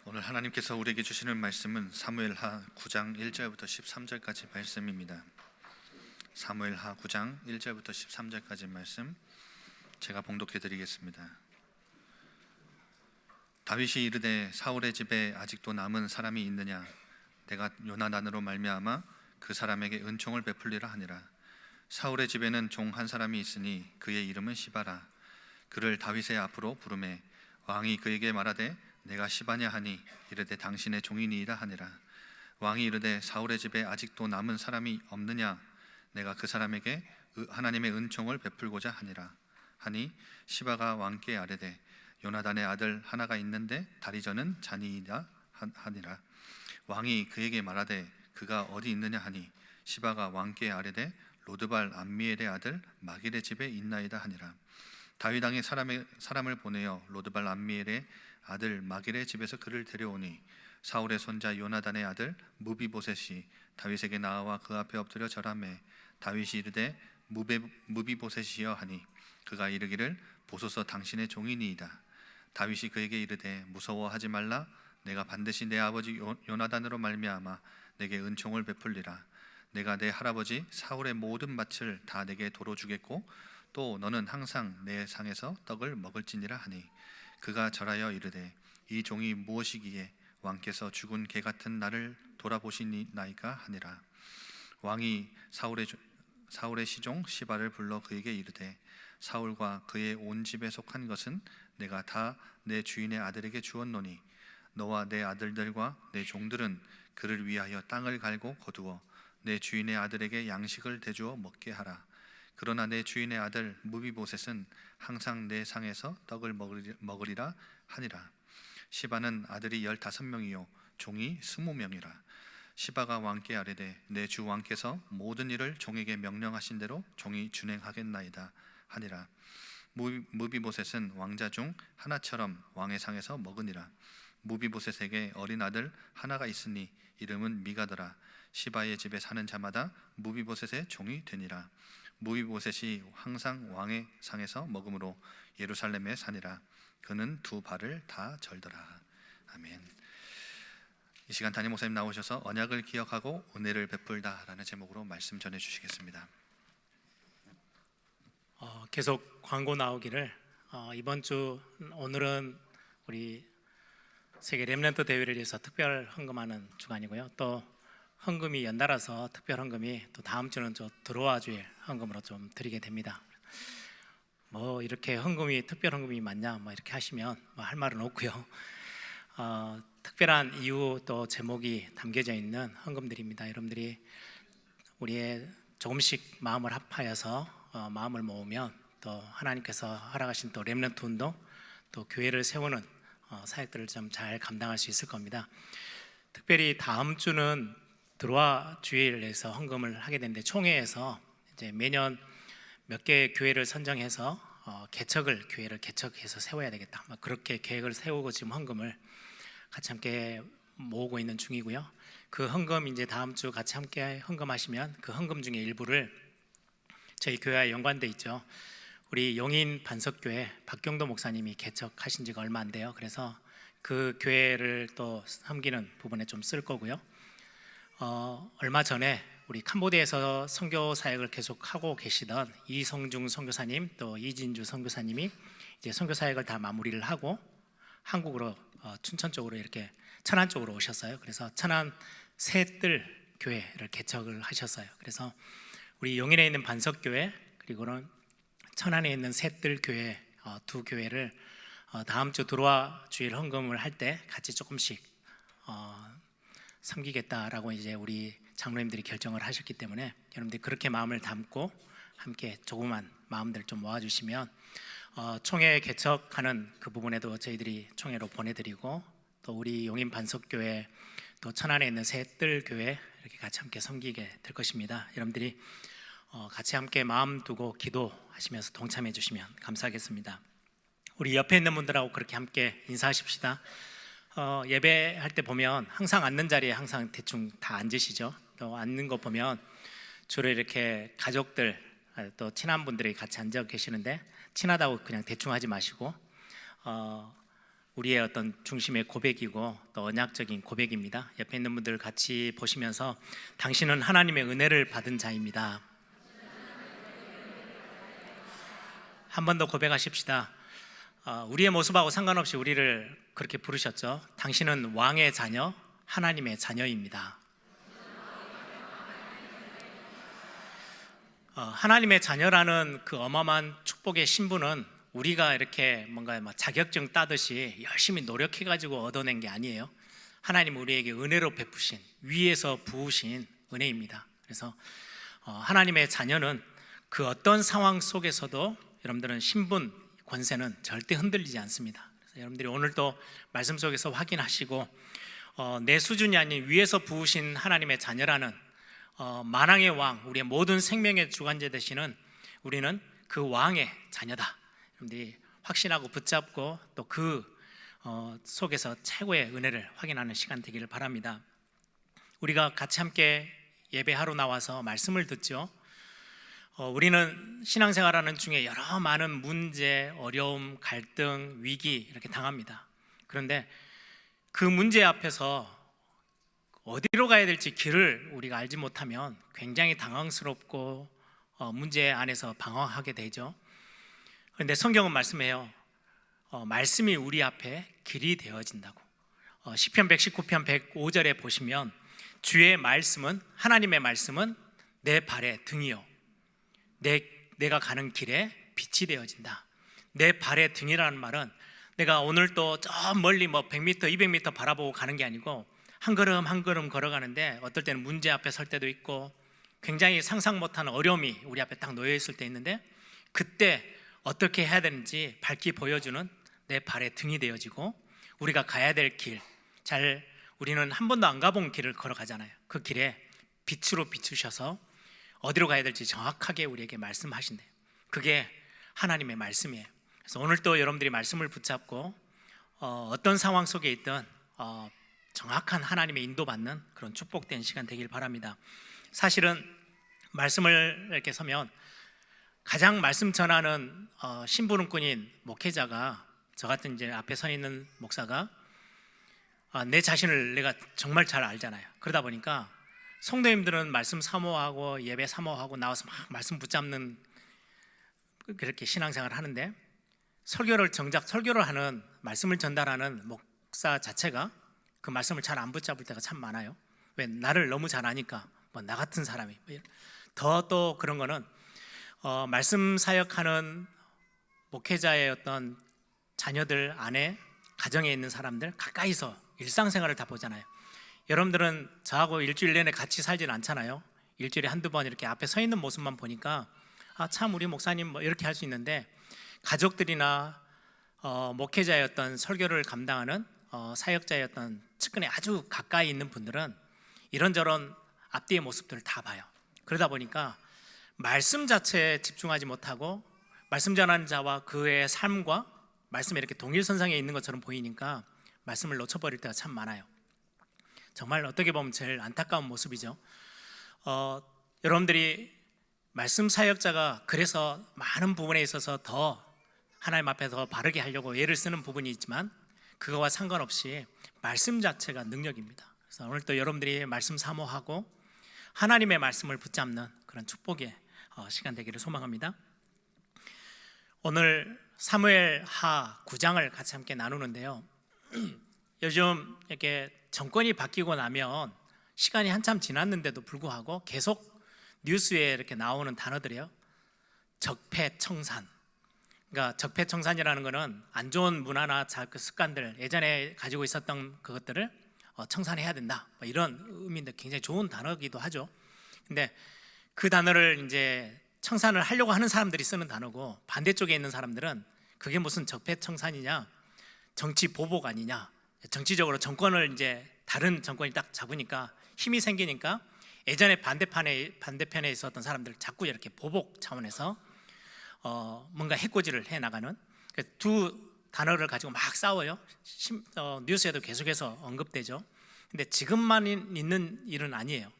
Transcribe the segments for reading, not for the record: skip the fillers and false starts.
오늘 하나님께서 우리에게 주시는 말씀은 사무엘하 9장 1절부터 13절까지 말씀입니다. 사무엘하 9장 1절부터 13절까지 말씀 제가 봉독해 드리겠습니다. 다윗이 이르되 사울의 집에 아직도 남은 사람이 있느냐? 내가 요나단으로 말미암아 그 사람에게 은총을 베풀리라 하니라. 사울의 집에는 종 한 사람이 있으니 그의 이름은 시바라. 그를 다윗의 앞으로 부르매 왕이 그에게 말하되 내가 시바냐 하니 이르되 당신의 종이니이다 하니라. 왕이 이르되 사울의 집에 아직도 남은 사람이 없느냐? 내가 그 사람에게 하나님의 은총을 베풀고자 하니라 하니 시바가 왕께 아뢰되 요나단의 아들 하나가 있는데 다리저는 자니이다 하니라. 왕이 그에게 말하되 그가 어디 있느냐 하니 시바가 왕께 아뢰되 로드발 암미엘의 아들 마길의 집에 있나이다 하니라. 다윗 왕이 사람을 보내어 로드발 암미엘의 아들 마길의 집에서 그를 데려오니 사울의 손자 요나단의 아들 무비보셋이 다윗에게 나와 그 앞에 엎드려 절하매 다윗이 이르되 무비보셋이여 하니 그가 이르기를 보소서 당신의 종이니이다. 다윗이 그에게 이르되 무서워하지 말라. 내가 반드시 내 아버지 요나단으로 말미암아 내게 은총을 베풀리라. 내가 내 할아버지 사울의 모든 밭을 다 내게 도로 주겠고 또 너는 항상 내 상에서 떡을 먹을지니라 하니 그가 절하여 이르되 이 종이 무엇이기에 왕께서 죽은 개 같은 나를 돌아보시나이까 하니라. 왕이 사울의 시종 시바를 불러 그에게 이르되 사울과 그의 온 집에 속한 것은 내가 다 내 주인의 아들에게 주었노니 너와 내 아들들과 내 종들은 그를 위하여 땅을 갈고 거두어 내 주인의 아들에게 양식을 대주어 먹게 하라. 그러나 내 주인의 아들 무비보셋은 항상 내 상에서 떡을 먹으리라 하니라. 시바는 아들이 15명이요 종이 20명이라. 시바가 왕께 아뢰되 내 주 왕께서 모든 일을 종에게 명령하신 대로 종이 준행하겠나이다 하니라. 무비보셋은 왕자 중 하나처럼 왕의 상에서 먹으니라. 무비보셋에게 어린 아들 하나가 있으니 이름은 미가더라. 시바의 집에 사는 자마다 무비보셋의 종이 되니라. 무비보셋이 항상 왕의 상에서 먹음으로 예루살렘에 사니라. 그는 두 발을 다 절더라. 아멘. 이 시간 담임 목사님 나오셔서 언약을 기억하고 은혜를 베풀다라는 제목으로 말씀 전해 주시겠습니다. 계속 광고 나오기를 이번 주 오늘은 우리 세계 렘넌트 대회를 위해서 특별 헌금하는 주간이고요. 또 헌금이 연달아서 특별 헌금이 또 다음 주는 저 들어와 주일 헌금으로 좀 드리게 됩니다. 뭐 이렇게 헌금이 특별 헌금이 많냐 뭐 이렇게 하시면 뭐 할 말은 없고요. 특별한 이유 또 제목이 담겨져 있는 헌금들입니다. 여러분들이 우리의 조금씩 마음을 합하여서 마음을 모으면 또 하나님께서 허락하신 또 렘넌트 운동 또 교회를 세우는 사역들을 좀 잘 감당할 수 있을 겁니다. 특별히 다음 주는 들어와 주일에서 헌금을 하게 되는데 총회에서 이제 매년 몇 개의 교회를 선정해서 교회를 개척해서 세워야 되겠다. 그렇게 계획을 세우고 지금 헌금을 같이 함께 모으고 있는 중이고요. 그 헌금 이제 다음 주 같이 함께 헌금하시면 그 헌금 중에 일부를 저희 교회와 연관돼 있죠. 우리 용인 반석교회 박경도 목사님이 개척하신 지가 얼마 안 돼요. 그래서 그 교회를 또 섬기는 부분에 좀 쓸 거고요. 얼마 전에 우리 캄보디아에서 선교 사역을 계속 하고 계시던 이성중 선교사님 또 이진주 선교사님이 이제 선교 사역을 다 마무리를 하고 한국으로 춘천 쪽으로 이렇게 천안 쪽으로 오셨어요. 그래서 천안 새뜰 교회를 개척을 하셨어요. 그래서 우리 용인에 있는 반석교회 그리고는 천안에 있는 새뜰 교회 두 교회를 다음 주 들어와 주일 헌금을 할 때 같이 조금씩 섬기겠다라고 이제 우리 장로님들이 결정을 하셨기 때문에 여러분들이 그렇게 마음을 담고 함께 조그만 마음들 좀 모아주시면 총회 개척하는 그 부분에도 저희들이 총회로 보내드리고 또 우리 용인 반석교회 또 천안에 있는 새뜰 교회 이렇게 같이 함께 섬기게 될 것입니다. 여러분들이 같이 함께 마음 두고 기도하시면서 동참해 주시면 감사하겠습니다. 우리 옆에 있는 분들하고 그렇게 함께 인사하십시다. 예배할 때 보면 항상 앉는 자리에 항상 대충 다 앉으시죠. 또 앉는 거 보면 주로 이렇게 가족들 또 친한 분들이 같이 앉아 계시는데 친하다고 그냥 대충 하지 마시고 우리의 어떤 중심의 고백이고 또 언약적인 고백입니다. 옆에 있는 분들 같이 보시면서 당신은 하나님의 은혜를 받은 자입니다. 한 번 더 고백하십시다. 우리의 모습하고 상관없이 우리를 그렇게 부르셨죠. 당신은 왕의 자녀, 하나님의 자녀입니다. 하나님의 자녀라는 그 어마어마한 축복의 신분은 우리가 이렇게 뭔가 자격증 따듯이 열심히 노력해가지고 얻어낸 게 아니에요. 하나님 우리에게 은혜로 베푸신, 위에서 부으신 은혜입니다. 그래서 하나님의 자녀는 그 어떤 상황 속에서도 여러분들은 신분, 권세는 절대 흔들리지 않습니다. 그래서 여러분들이 오늘도 말씀 속에서 확인하시고 내 수준이 아닌 위에서 부으신 하나님의 자녀라는 만왕의 왕, 우리의 모든 생명의 주관자 되시는 우리는 그 왕의 자녀다. 여러분들이 확신하고 붙잡고 또 그 속에서 최고의 은혜를 확인하는 시간 되기를 바랍니다. 우리가 같이 함께 예배하러 나와서 말씀을 듣죠. 우리는 신앙생활하는 중에 여러 많은 문제, 어려움, 갈등, 위기 이렇게 당합니다. 그런데 그 문제 앞에서 어디로 가야 될지 길을 우리가 알지 못하면 굉장히 당황스럽고 문제 안에서 방황하게 되죠. 그런데 성경은 말씀해요. 말씀이 우리 앞에 길이 되어진다고. 시편 119편 105절에 보시면 주의 말씀은, 하나님의 말씀은 내 발의 등이요 내가 가는 길에 빛이 되어진다. 내 발의 등이라는 말은 내가 오늘 또 저 멀리 100m, 200m 바라보고 가는 게 아니고 한 걸음 한 걸음 걸어가는데 어떨 때는 문제 앞에 설 때도 있고 굉장히 상상 못하는 어려움이 우리 앞에 딱 놓여 있을 때 있는데 그때 어떻게 해야 되는지 밝히 보여주는 내 발의 등이 되어지고 우리가 가야 될 길, 우리는 한 번도 안 가본 길을 걸어가잖아요. 그 길에 빛으로 비추셔서 어디로 가야 될지 정확하게 우리에게 말씀하신대요. 그게 하나님의 말씀이에요. 그래서 오늘 또 여러분들이 말씀을 붙잡고 어떤 상황 속에 있든 정확한 하나님의 인도받는 그런 축복된 시간 되길 바랍니다. 사실은 말씀을 이렇게 서면 가장 말씀 전하는 심부름꾼인 목회자가, 저 같은 이제 앞에 서 있는 목사가 내 자신을 내가 정말 잘 알잖아요. 그러다 보니까 성도님들은 말씀 사모하고 예배 사모하고 나와서 막 말씀 붙잡는 그렇게 신앙생활을 하는데 설교를 하는, 말씀을 전달하는 목사 자체가 그 말씀을 잘 안 붙잡을 때가 참 많아요. 왜? 나를 너무 잘 아니까. 나 같은 사람이 더 또 그런 거는 말씀 사역하는 목회자의 어떤 자녀들, 아내, 가정에 있는 사람들 가까이서 일상생활을 다 보잖아요. 여러분들은 저하고 일주일 내내 같이 살진 않잖아요. 일주일에 한두 번 이렇게 앞에 서 있는 모습만 보니까 참 우리 목사님 이렇게 할 수 있는데, 가족들이나 목회자의 어떤 설교를 감당하는 사역자의 어떤 측근에 아주 가까이 있는 분들은 이런저런 앞뒤의 모습들을 다 봐요. 그러다 보니까 말씀 자체에 집중하지 못하고 말씀 전하는 자와 그의 삶과 말씀이 이렇게 동일선상에 있는 것처럼 보이니까 말씀을 놓쳐버릴 때가 참 많아요. 정말 어떻게 보면 제일 안타까운 모습이죠. 여러분들이 말씀 사역자가 그래서 많은 부분에 있어서 더 하나님 앞에서 바르게 하려고 애를 쓰는 부분이 있지만 그거와 상관없이 말씀 자체가 능력입니다. 그래서 오늘 또 여러분들이 말씀 사모하고 하나님의 말씀을 붙잡는 그런 축복의 시간 되기를 소망합니다. 오늘 사무엘 하 9장을 같이 함께 나누는데요. 요즘 이렇게 정권이 바뀌고 나면 시간이 한참 지났는데도 불구하고 계속 뉴스에 이렇게 나오는 단어들이에요. 적폐청산. 그러니까 적폐청산이라는 것은 안 좋은 문화나 습관들, 예전에 가지고 있었던 그것들을 청산해야 된다, 이런 의미인데 굉장히 좋은 단어이기도 하죠. 근데 그 단어를 이제 청산을 하려고 하는 사람들이 쓰는 단어고, 반대쪽에 있는 사람들은 그게 무슨 적폐청산이냐, 정치 보복 아니냐, 정치적으로 정권을 이제 다른 정권이 딱 잡으니까 힘이 생기니까 예전에 반대편에 있었던 사람들 자꾸 이렇게 보복 차원에서 뭔가 해코지를 해 나가는 두 단어를 가지고 막 싸워요. 뉴스에도 계속해서 언급되죠. 근데 지금만 있는 일은 아니에요.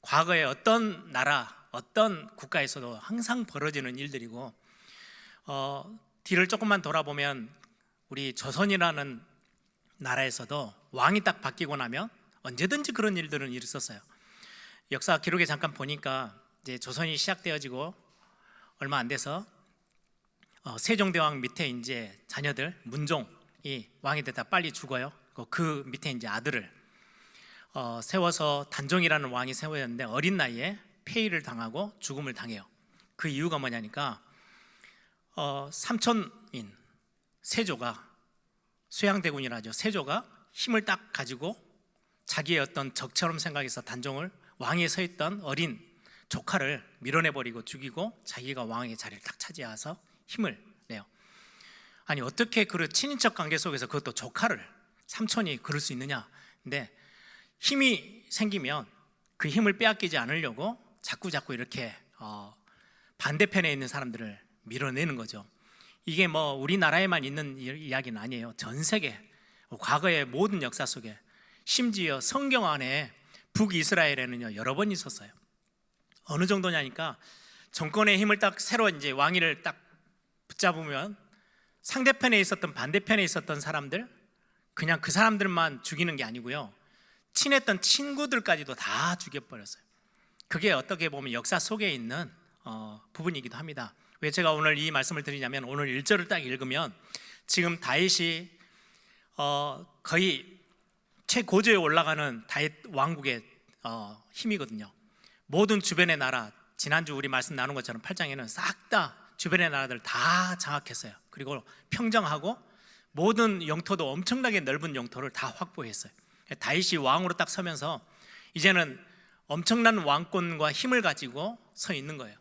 과거에 어떤 나라, 어떤 국가에서도 항상 벌어지는 일들이고, 뒤를 조금만 돌아보면 우리 조선이라는 나라에서도 왕이 딱 바뀌고 나면 언제든지 그런 일들은 있었어요. 역사 기록에 잠깐 보니까 이제 조선이 시작되어지고 얼마 안 돼서 세종대왕 밑에 이제 자녀들 문종이 왕이 되다 빨리 죽어요. 그 밑에 이제 아들을 세워서 단종이라는 왕이 세워졌는데 어린 나이에 폐위를 당하고 죽음을 당해요. 그 이유가 뭐냐니까 삼촌인 세조가, 수양대군이라 하죠. 세조가 힘을 딱 가지고 자기의 어떤 적처럼 생각해서 단종을, 왕위에 서 있던 어린 조카를 밀어내버리고 죽이고 자기가 왕의 자리를 딱 차지해서 힘을 내요. 아니 어떻게 그 친인척 관계 속에서 그것도 조카를, 삼촌이 그럴 수 있느냐. 근데 힘이 생기면 그 힘을 빼앗기지 않으려고 자꾸 이렇게 반대편에 있는 사람들을 밀어내는 거죠. 이게 뭐 우리나라에만 있는 이야기는 아니에요. 전 세계 과거의 모든 역사 속에, 심지어 성경 안에 북이스라엘에는요 여러 번 있었어요. 어느 정도냐니까 정권의 힘을 딱 새로 이제 왕위를 딱 붙잡으면 상대편에 있었던, 반대편에 있었던 사람들, 그냥 그 사람들만 죽이는 게 아니고요, 친했던 친구들까지도 다 죽여버렸어요. 그게 어떻게 보면 역사 속에 있는 부분이기도 합니다. 왜 제가 오늘 이 말씀을 드리냐면, 오늘 1절을 딱 읽으면 지금 다윗이 거의 최고조에 올라가는 다윗 왕국의 힘이거든요. 모든 주변의 나라, 지난주 우리 말씀 나눈 것처럼 8장에는 싹 다 주변의 나라들 다 장악했어요. 그리고 평정하고 모든 영토도 엄청나게 넓은 영토를 다 확보했어요. 다윗이 왕으로 딱 서면서 이제는 엄청난 왕권과 힘을 가지고 서 있는 거예요.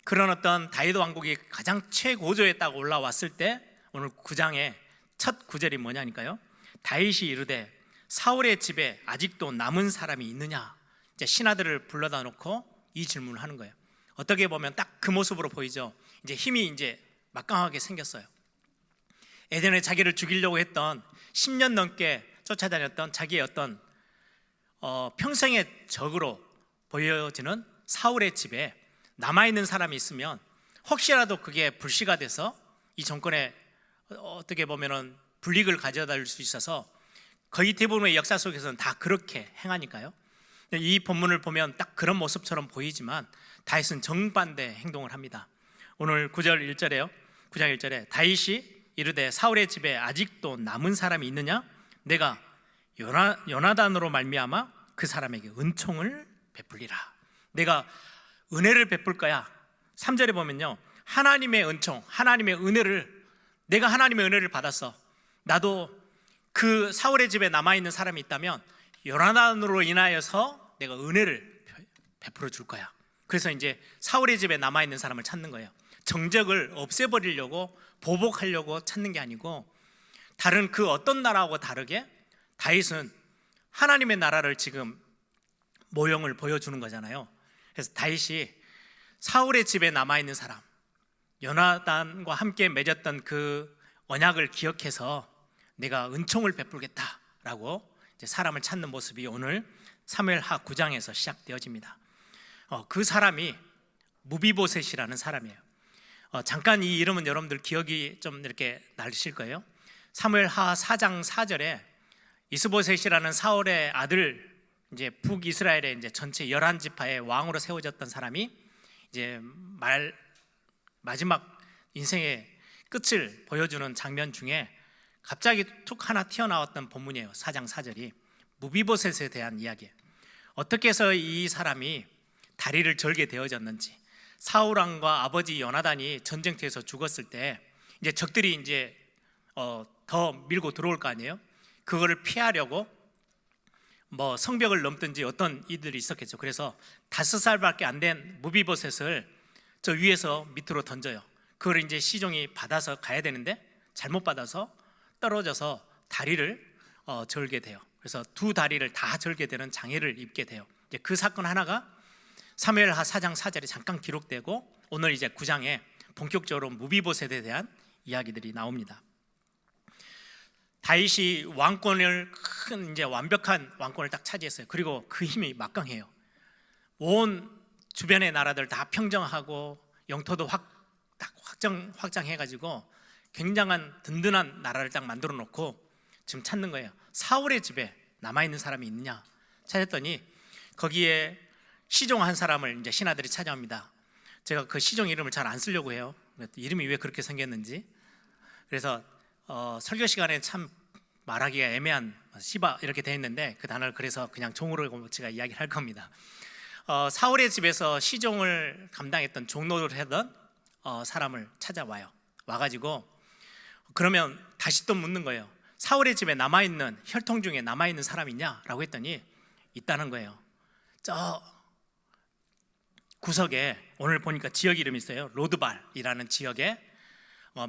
그런 어떤 다윗 왕국이 가장 최고조에 딱 올라왔을 때 오늘 9장의 첫 구절이 뭐냐니까요, 다윗이 이르되 사울의 집에 아직도 남은 사람이 있느냐. 이제 신하들을 불러다 놓고 이 질문을 하는 거예요. 어떻게 보면 딱 그 모습으로 보이죠. 이제 힘이 이제 막강하게 생겼어요. 예전에 자기를 죽이려고 했던 10년 넘게 쫓아다녔던 자기의 어떤 평생의 적으로 보여지는 사울의 집에 남아있는 사람이 있으면 혹시라도 그게 불씨가 돼서 이 정권에 어떻게 보면은 불이익을 가져다 줄 수 있어서 거의 대부분의 역사 속에서는 다 그렇게 행하니까요. 이 본문을 보면 딱 그런 모습처럼 보이지만 다윗은 정반대 행동을 합니다. 오늘 9절 1절에요. 9장 1절에 다윗이 이르되 사울의 집에 아직도 남은 사람이 있느냐? 내가 요나단으로 말미암아 그 사람에게 은총을 베풀리라. 내가 은혜를 베풀 거야. 3절에 보면요, 하나님의 은총, 하나님의 은혜를, 내가 하나님의 은혜를 받았어. 나도 그 사울의 집에 남아있는 사람이 있다면 요나단으로 인하여서 내가 은혜를 베풀어 줄 거야. 그래서 이제 사울의 집에 남아있는 사람을 찾는 거예요. 정적을 없애버리려고, 보복하려고 찾는 게 아니고, 다른 그 어떤 나라하고 다르게 다윗은 하나님의 나라를 지금 모형을 보여주는 거잖아요. 그래서 다윗이 사울의 집에 남아있는 사람, 요나단과 함께 맺었던 그 언약을 기억해서 내가 은총을 베풀겠다라고 이제 사람을 찾는 모습이 오늘 사무엘하 9장에서 시작되어집니다. 그 사람이 무비보셋이라는 사람이에요. 잠깐 이 이름은 여러분들 기억이 좀 이렇게 나실 거예요. 사무엘하 4장 4절에 이스보셋이라는 사울의 아들, 이제 북이스라엘의 이제 전체 11지파의 왕으로 세워졌던 사람이 이제 마지막 인생의 끝을 보여주는 장면 중에 갑자기 툭 하나 튀어나왔던 본문이에요. 4장 4절이 무비보셋에 대한 이야기예요. 어떻게 해서 이 사람이 다리를 절게 되어졌는지, 사울 왕과 아버지 요나단이 전쟁터에서 죽었을 때 이제 적들이 이제 더 밀고 들어올 거 아니에요. 그거를 피하려고 뭐 성벽을 넘든지 어떤 이들이 있었겠죠. 그래서 5살밖에 안 된 무비보셋을 저 위에서 밑으로 던져요. 그걸 이제 시종이 받아서 가야 되는데 잘못 받아서 떨어져서 다리를 절게 돼요. 그래서 두 다리를 다 절게 되는 장애를 입게 돼요. 이제 그 사건 하나가 사무엘하 4장 4절에 잠깐 기록되고 오늘 이제 9장에 본격적으로 무비보셋에 대한 이야기들이 나옵니다. 다윗이 왕권을 큰 이제 완벽한 왕권을 딱 차지했어요. 그리고 그 힘이 막강해요. 온 주변의 나라들 다 평정하고 영토도 확장해가지고 굉장한 든든한 나라를 딱 만들어 놓고 지금 찾는 거예요. 사울의 집에 남아있는 사람이 있느냐 찾았더니 거기에 시종 한 사람을 이제 신하들이 찾아옵니다. 제가 그 시종 이름을 잘 안 쓰려고 해요. 이름이 왜 그렇게 생겼는지. 그래서 설교 시간에 참 말하기가 애매한 시바 이렇게 돼 있는데 그 단어를 그래서 그냥 종으로 제가 이야기를 할 겁니다. 사울의 집에서 시종을 감당했던 종로를 하던 사람을 찾아와요. 와가지고 그러면 다시 또 묻는 거예요. 사울의 집에 남아있는 혈통 중에 남아있는 사람이 있냐라고 했더니 있다는 거예요. 저 구석에 오늘 보니까 지역 이름이 있어요. 로드발이라는 지역에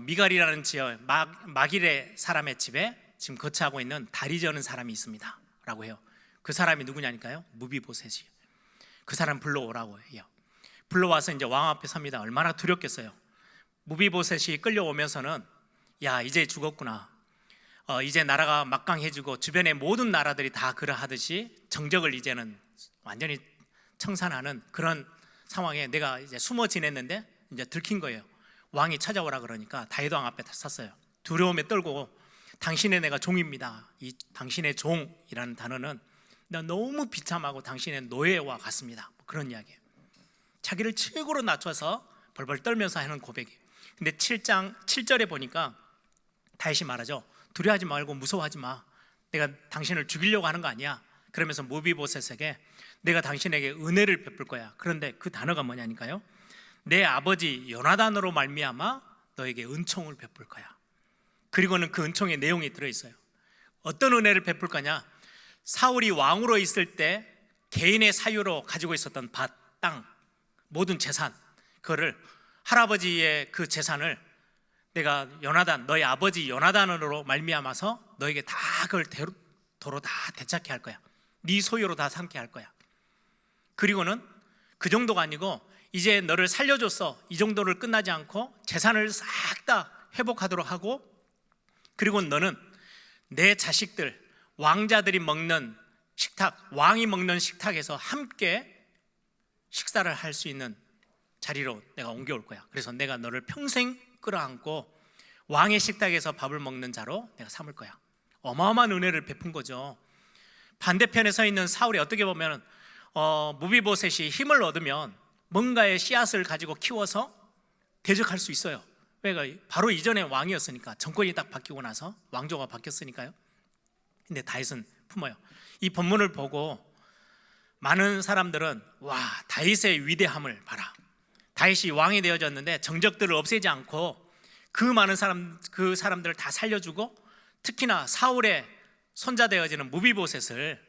미갈이라는 지역 마길의 사람의 집에 지금 거처하고 있는 다리 저는 사람이 있습니다 라고 해요. 그 사람이 누구냐니까요? 무비보셋이. 그 사람 불러오라고 해요. 불러와서 이제 왕 앞에 섭니다. 얼마나 두렵겠어요. 무비보셋이 끌려오면서는 야 이제 죽었구나, 이제 나라가 막강해지고 주변의 모든 나라들이 다 그러하듯이 정적을 이제는 완전히 청산하는 그런 상황에 내가 이제 숨어 지냈는데 이제 들킨 거예요. 왕이 찾아오라 그러니까 다윗 왕 앞에 섰어요. 두려움에 떨고 당신의 내가 종입니다. 이 당신의 종이라는 단어는 나 너무 비참하고 당신의 노예와 같습니다. 그런 이야기예요. 자기를 최고로 낮춰서 벌벌 떨면서 하는 고백이에요. 근데 7장 7절에 보니까 다윗이 말하죠. 두려워하지 말고 무서워하지 마. 내가 당신을 죽이려고 하는 거 아니야. 그러면서 무비보셋에게 내가 당신에게 은혜를 베풀 거야. 그런데 그 단어가 뭐냐니까요. 내 아버지 요나단으로 말미암아 너에게 은총을 베풀 거야. 그리고는 그 은총의 내용이 들어있어요. 어떤 은혜를 베풀 거냐. 사울이 왕으로 있을 때 개인의 사유로 가지고 있었던 밭, 땅, 모든 재산, 그거를 할아버지의 그 재산을 내가 요나단, 너희 아버지 요나단으로 말미암아서 너에게 다 그걸 도로 다 되찾게 할 거야. 네 소유로 다 삼게 할 거야. 그리고는 그 정도가 아니고 이제 너를 살려줬어. 이 정도를 끝나지 않고 재산을 싹 다 회복하도록 하고, 그리고 너는 내 자식들, 왕자들이 먹는 식탁, 왕이 먹는 식탁에서 함께 식사를 할 수 있는 자리로 내가 옮겨올 거야. 그래서 내가 너를 평생 끌어안고 왕의 식탁에서 밥을 먹는 자로 내가 삼을 거야. 어마어마한 은혜를 베푼 거죠. 반대편에 서 있는 사울이 어떻게 보면 무비보셋이 힘을 얻으면 뭔가의 씨앗을 가지고 키워서 대적할 수 있어요. 그러니까 바로 이전에 왕이었으니까, 정권이 딱 바뀌고 나서 왕조가 바뀌었으니까요. 근데 다윗은 품어요. 이 본문을 보고 많은 사람들은 와, 다윗의 위대함을 봐라. 다윗이 왕이 되어졌는데 정적들을 없애지 않고 그 많은 그 사람들을 다 살려주고, 특히나 사울의 손자 되어지는 무비보셋을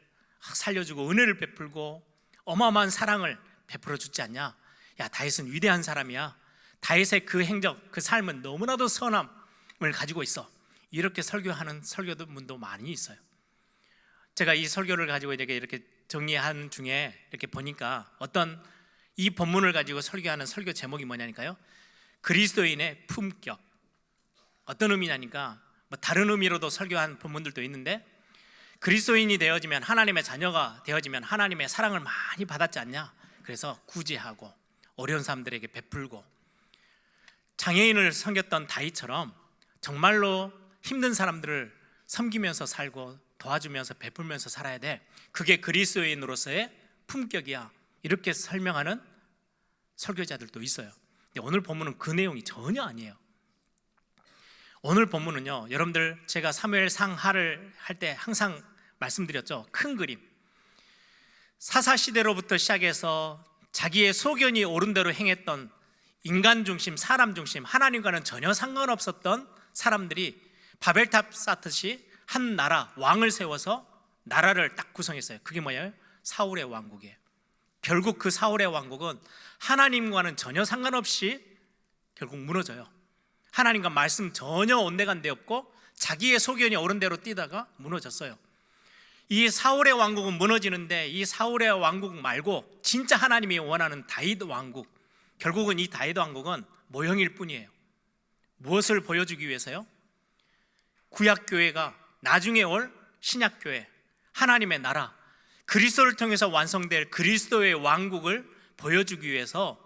살려주고 은혜를 베풀고 어마어마한 사랑을 베풀어 주지 않냐. 야, 다윗은 위대한 사람이야. 다윗의 그 행적, 그 삶은 너무나도 선함을 가지고 있어. 이렇게 설교하는 설교분도 많이 있어요. 제가 이 설교를 가지고 이렇게 정리한 중에 이렇게 보니까 어떤 이 본문을 가지고 설교하는 설교 제목이 뭐냐니까요. 그리스도인의 품격. 어떤 의미냐니까 다른 의미로도 설교한 본문들도 있는데, 그리스도인이 되어지면, 하나님의 자녀가 되어지면 하나님의 사랑을 많이 받았지 않냐. 그래서 구제하고 어려운 사람들에게 베풀고, 장애인을 섬겼던 다윗처럼 정말로 힘든 사람들을 섬기면서 살고 도와주면서 베풀면서 살아야 돼. 그게 그리스도인으로서의 품격이야. 이렇게 설명하는 설교자들도 있어요. 근데 오늘 본문은 그 내용이 전혀 아니에요. 오늘 본문은요, 여러분들 제가 사무엘상하를 할 때 항상 말씀드렸죠. 큰 그림, 사사시대로부터 시작해서 자기의 소견이 옳은 대로 행했던 인간 중심, 사람 중심, 하나님과는 전혀 상관없었던 사람들이 바벨탑 쌓듯이 한 나라, 왕을 세워서 나라를 딱 구성했어요. 그게 뭐예요? 사울의 왕국이에요. 결국 그 사울의 왕국은 하나님과는 전혀 상관없이 결국 무너져요. 하나님과 말씀 전혀 온데간데 없고 자기의 소견이 옳은 대로 뛰다가 무너졌어요. 이 사울의 왕국은 무너지는데, 이 사울의 왕국 말고 진짜 하나님이 원하는 다윗 왕국, 결국은 이 다윗 왕국은 모형일 뿐이에요. 무엇을 보여주기 위해서요? 구약교회가 나중에 올 신약교회, 하나님의 나라, 그리스도를 통해서 완성될 그리스도의 왕국을 보여주기 위해서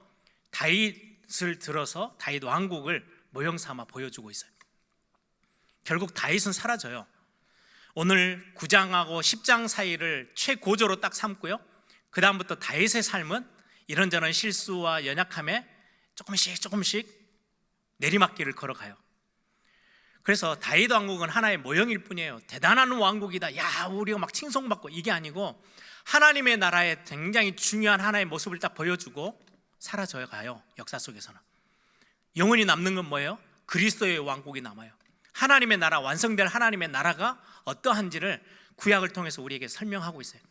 다윗을 들어서 다윗 왕국을 모형 삼아 보여주고 있어요. 결국 다윗은 사라져요. 오늘 9장하고 10장 사이를 최고조로 딱 삼고요, 그 다음부터 다윗의 삶은 이런저런 실수와 연약함에 조금씩 내리막길을 걸어가요. 그래서 다윗 왕국은 하나의 모형일 뿐이에요. 대단한 왕국이다, 야 우리가 막 칭송받고, 이게 아니고 하나님의 나라의 굉장히 중요한 하나의 모습을 딱 보여주고 사라져 가요. 역사 속에서는 영원히 남는 건 뭐예요? 그리스도의 왕국이 남아요. 하나님의 나라, 완성될 하나님의 나라가 어떠한지를 구약을 통해서 우리에게 설명하고 있어요.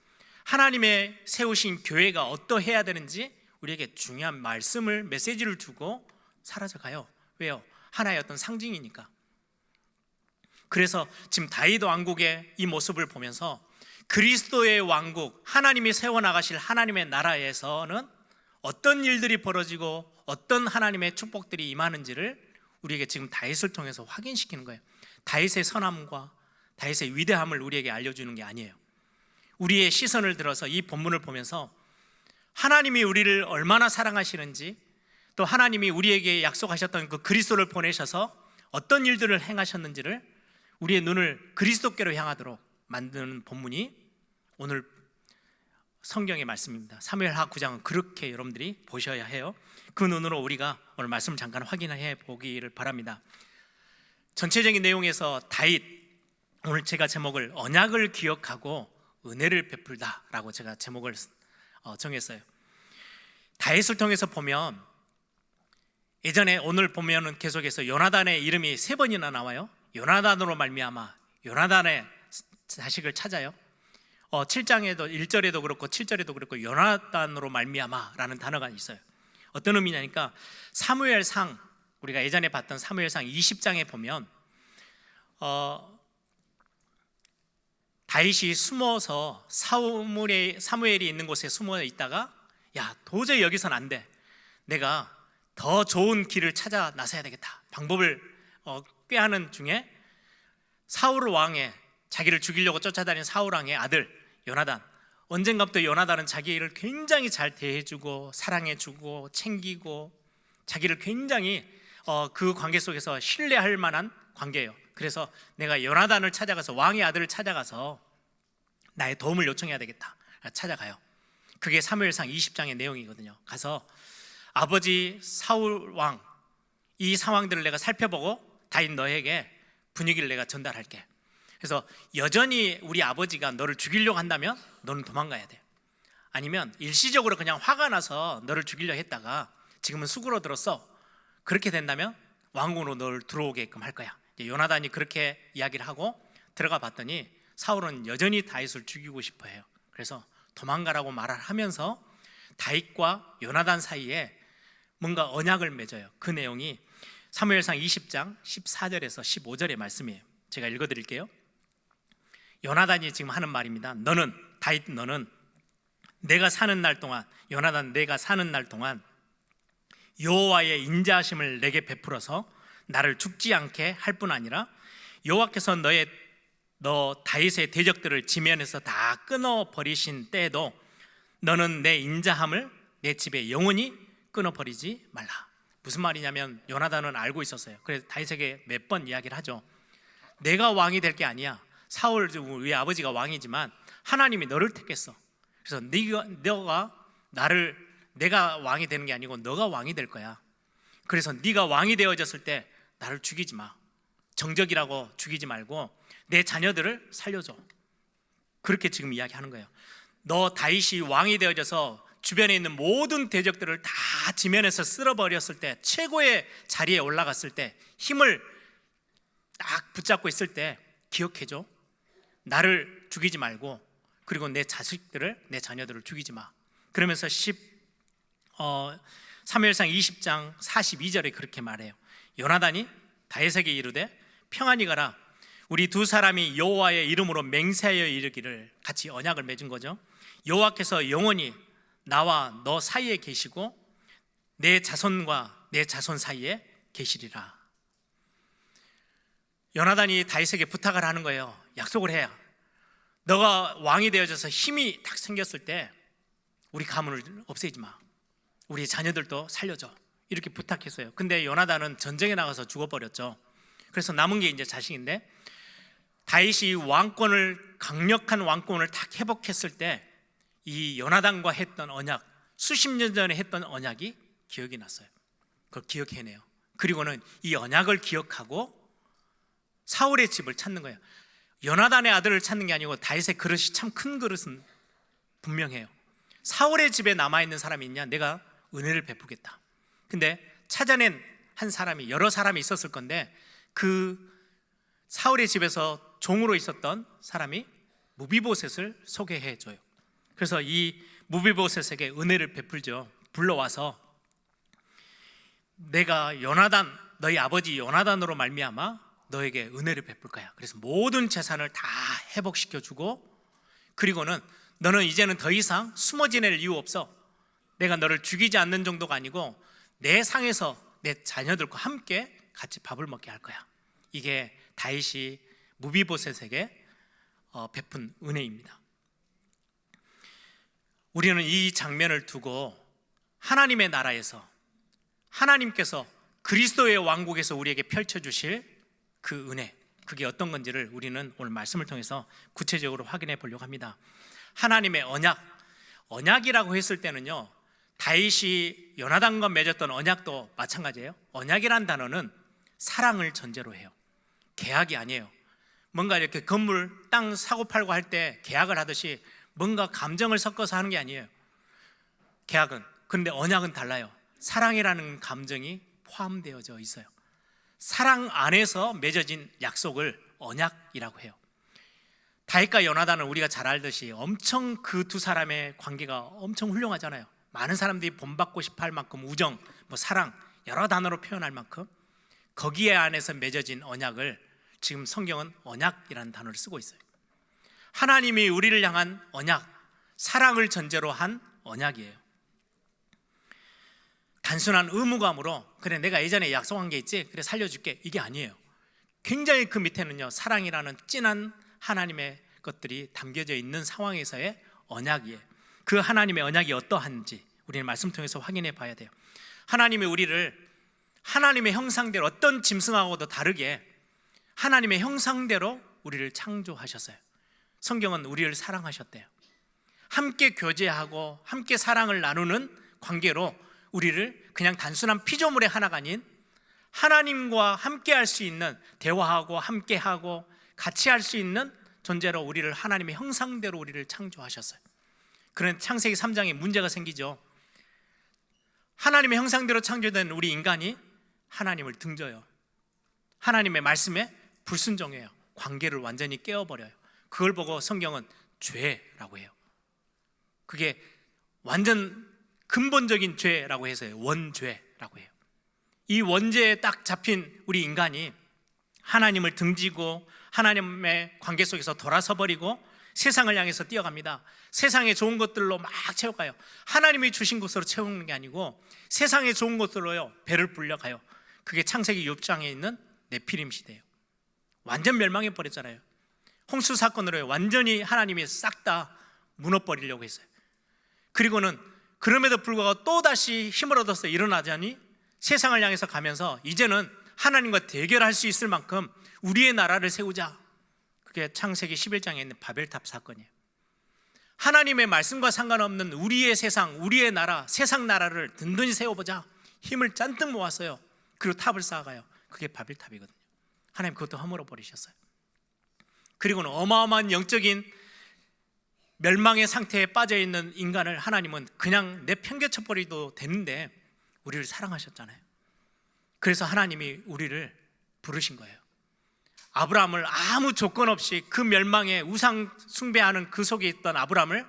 하나님의 세우신 교회가 어떠해야 되는지 우리에게 중요한 말씀을, 메시지를 주고 사라져 가요. 왜요? 하나의 어떤 상징이니까. 그래서 지금 다윗 왕국의 이 모습을 보면서 그리스도의 왕국, 하나님이 세워나가실 하나님의 나라에서는 어떤 일들이 벌어지고 어떤 하나님의 축복들이 임하는지를 우리에게 지금 다윗을 통해서 확인시키는 거예요. 다윗의 선함과 다윗의 위대함을 우리에게 알려주는 게 아니에요. 우리의 시선을 들어서 이 본문을 보면서 하나님이 우리를 얼마나 사랑하시는지, 또 하나님이 우리에게 약속하셨던 그 그리스도를 보내셔서 어떤 일들을 행하셨는지를 우리의 눈을 그리스도께로 향하도록 만드는 본문이 오늘 성경의 말씀입니다. 사무엘하 9장은 그렇게 여러분들이 보셔야 해요. 그 눈으로 우리가 오늘 말씀 잠깐 확인해 보기를 바랍니다. 전체적인 내용에서 다윗, 오늘 제가 제목을 언약을 기억하고 은혜를 베풀다라고 제가 제목을 정했어요. 다윗을 통해서 보면 예전에, 오늘 보면은 계속해서 요나단의 이름이 3번이나 나와요. 요나단으로 말미암아, 요나단의 자식을 찾아요. 7장에도 1절에도 그렇고 7절에도 그렇고 요나단으로 말미암아라는 단어가 있어요. 어떤 의미냐니까 사무엘상, 우리가 예전에 봤던 사무엘상 20장에 보면 다윗이 숨어서 사무엘이 있는 곳에 숨어 있다가, 야 도저히 여기선 안 돼, 내가 더 좋은 길을 찾아 나서야 되겠다, 방법을 꾀하는 중에 사울 왕의, 자기를 죽이려고 쫓아다니는 사울 왕의 아들 요나단, 언젠가부터 요나단은 자기를 굉장히 잘 대해주고 사랑해주고 챙기고 자기를 굉장히 그 관계 속에서 신뢰할 만한 관계예요. 그래서 내가 요나단을 찾아가서, 왕의 아들을 찾아가서 나의 도움을 요청해야 되겠다, 찾아가요. 그게 사무엘상 20장의 내용이거든요. 가서 아버지 사울 왕, 이 상황들을 내가 살펴보고 다윗 너에게 분위기를 내가 전달할게. 그래서 여전히 우리 아버지가 너를 죽이려고 한다면 너는 도망가야 돼. 아니면 일시적으로 그냥 화가 나서 너를 죽이려고 했다가 지금은 수그러들었어, 그렇게 된다면 왕궁으로 너를 들어오게끔 할 거야. 요나단이 그렇게 이야기를 하고 들어가 봤더니 사울은 여전히 다윗을 죽이고 싶어 해요. 그래서 도망가라고 말을 하면서 다윗과 요나단 사이에 뭔가 언약을 맺어요. 그 내용이 사무엘상 20장 14절에서 15절의 말씀이에요. 제가 읽어드릴게요. 요나단이 지금 하는 말입니다. 너는, 다윗 너는 내가 사는 날 동안, 요나단 내가 사는 날 동안 여호와의 인자하심을 내게 베풀어서 나를 죽지 않게 할 뿐 아니라 여호와께서 너 다윗의 대적들을 지면에서 다 끊어버리신 때에도 너는 내 인자함을 내 집에 영원히 끊어버리지 말라. 무슨 말이냐면 요나단은 알고 있었어요. 그래서 다윗에게 몇 번 이야기를 하죠. 내가 왕이 될 게 아니야. 사울, 우리 아버지가 왕이지만 하나님이 너를 택했어. 그래서 내가 왕이 되는 게 아니고 너가 왕이 될 거야. 그래서 네가 왕이 되어졌을 때 나를 죽이지 마. 정적이라고 죽이지 말고 내 자녀들을 살려줘. 그렇게 지금 이야기하는 거예요. 너 다윗이 왕이 되어져서 주변에 있는 모든 대적들을 다 지면에서 쓸어버렸을 때, 최고의 자리에 올라갔을 때, 힘을 딱 붙잡고 있을 때 기억해줘. 나를 죽이지 말고, 그리고 내 자식들을, 내 자녀들을 죽이지 마. 그러면서 사무엘상 20장 42절에 그렇게 말해요. 요나단이 다윗에게 이르되 평안히 가라. 우리 두 사람이 여호와의 이름으로 맹세하여 이르기를, 같이 언약을 맺은 거죠. 여호와께서 영원히 나와 너 사이에 계시고 내 자손과 내 자손 사이에 계시리라. 요나단이 다윗에게 부탁을 하는 거예요. 약속을 해야, 너가 왕이 되어져서 힘이 딱 생겼을 때 우리 가문을 없애지 마. 우리 자녀들도 살려줘. 이렇게 부탁했어요. 근데 요나단은 전쟁에 나가서 죽어버렸죠. 그래서 남은 게 이제 자식인데, 다윗이 강력한 왕권을 딱 회복했을 때 이 요나단과 했던 언약, 수십 년 전에 했던 언약이 기억이 났어요. 그걸 기억해내요. 그리고는 이 언약을 기억하고 사울의 집을 찾는 거예요. 요나단의 아들을 찾는 게 아니고 다윗의 그릇이 참 큰 그릇은 분명해요. 사울의 집에 남아있는 사람이 있냐? 내가 은혜를 베푸겠다. 근데 찾아낸 한 사람이, 여러 사람이 있었을 건데, 그 사울의 집에서 종으로 있었던 사람이 무비보셋을 소개해줘요. 그래서 이 무비보셋에게 은혜를 베풀죠. 불러와서 내가 너희 아버지 요나단으로 말미암아 너에게 은혜를 베풀 거야. 그래서 모든 재산을 다 회복시켜주고, 그리고는 너는 이제는 더 이상 숨어 지낼 이유 없어. 내가 너를 죽이지 않는 정도가 아니고 내 상에서 내 자녀들과 함께 같이 밥을 먹게 할 거야. 이게 다윗이 무비보셋에게 베푼 은혜입니다. 우리는 이 장면을 두고 하나님의 나라에서, 하나님께서 그리스도의 왕국에서 우리에게 펼쳐주실 그 은혜, 그게 어떤 건지를 우리는 오늘 말씀을 통해서 구체적으로 확인해 보려고 합니다. 하나님의 언약이라고 했을 때는요, 다윗이 요나단과 맺었던 언약도 마찬가지예요. 언약이란 단어는 사랑을 전제로 해요. 계약이 아니에요. 뭔가 이렇게 건물, 땅 사고 팔고 할 때 계약을 하듯이 뭔가 감정을 섞어서 하는 게 아니에요. 계약은. 그런데 언약은 달라요. 사랑이라는 감정이 포함되어져 있어요. 사랑 안에서 맺어진 약속을 언약이라고 해요. 다윗과 요나단은 우리가 잘 알듯이 엄청 그 두 사람의 관계가 엄청 훌륭하잖아요. 많은 사람들이 본받고 싶어 할 만큼 우정, 사랑, 여러 단어로 표현할 만큼 거기에 안에서 맺어진 언약을 지금 성경은 언약이라는 단어를 쓰고 있어요. 하나님이 우리를 향한 언약, 사랑을 전제로 한 언약이에요. 단순한 의무감으로 그래 내가 예전에 약속한 게 있지, 그래 살려줄게, 이게 아니에요. 굉장히 그 밑에는요, 사랑이라는 진한 하나님의 것들이 담겨져 있는 상황에서의 언약이에요. 그 하나님의 언약이 어떠한지 우리는 말씀 통해서 확인해 봐야 돼요. 하나님이 우리를 하나님의 형상대로, 어떤 짐승하고도 다르게 하나님의 형상대로 우리를 창조하셨어요. 성경은 우리를 사랑하셨대요. 함께 교제하고 함께 사랑을 나누는 관계로 우리를 그냥 단순한 피조물의 하나가 아닌 하나님과 함께 할 수 있는, 대화하고 함께하고 같이 할 수 있는 존재로 우리를 하나님의 형상대로 우리를 창조하셨어요. 그런 창세기 3장에 문제가 생기죠. 하나님의 형상대로 창조된 우리 인간이 하나님을 등져요. 하나님의 말씀에 불순종해요. 관계를 완전히 깨어버려요. 그걸 보고 성경은 죄라고 해요. 그게 완전 근본적인 죄라고 해서요, 원죄라고 해요. 이 원죄에 딱 잡힌 우리 인간이 하나님을 등지고 하나님의 관계 속에서 돌아서 버리고 세상을 향해서 뛰어갑니다. 세상의 좋은 것들로 막 채워가요. 하나님이 주신 것으로 채우는 게 아니고 세상의 좋은 것들로요, 배를 불려가요. 그게 창세기 6장에 있는 네피림 시대예요. 완전 멸망해 버렸잖아요. 홍수 사건으로 완전히 하나님이 싹 다 무너버리려고 했어요. 그리고는 그럼에도 불구하고 또다시 힘을 얻어서 일어나자니 세상을 향해서 가면서 이제는 하나님과 대결할 수 있을 만큼 우리의 나라를 세우자. 그게 창세기 11장에 있는 바벨탑 사건이에요. 하나님의 말씀과 상관없는 우리의 세상, 우리의 나라, 세상 나라를 든든히 세워보자. 힘을 잔뜩 모았어요. 그리고 탑을 쌓아가요. 그게 바벨탑이거든요. 하나님 그것도 허물어 버리셨어요. 그리고는 어마어마한 영적인 멸망의 상태에 빠져있는 인간을 하나님은 그냥 내팽개쳐 버리도 되는데 우리를 사랑하셨잖아요. 그래서 하나님이 우리를 부르신 거예요. 아브라함을 아무 조건 없이 그 멸망에 우상 숭배하는 그 속에 있던 아브라함을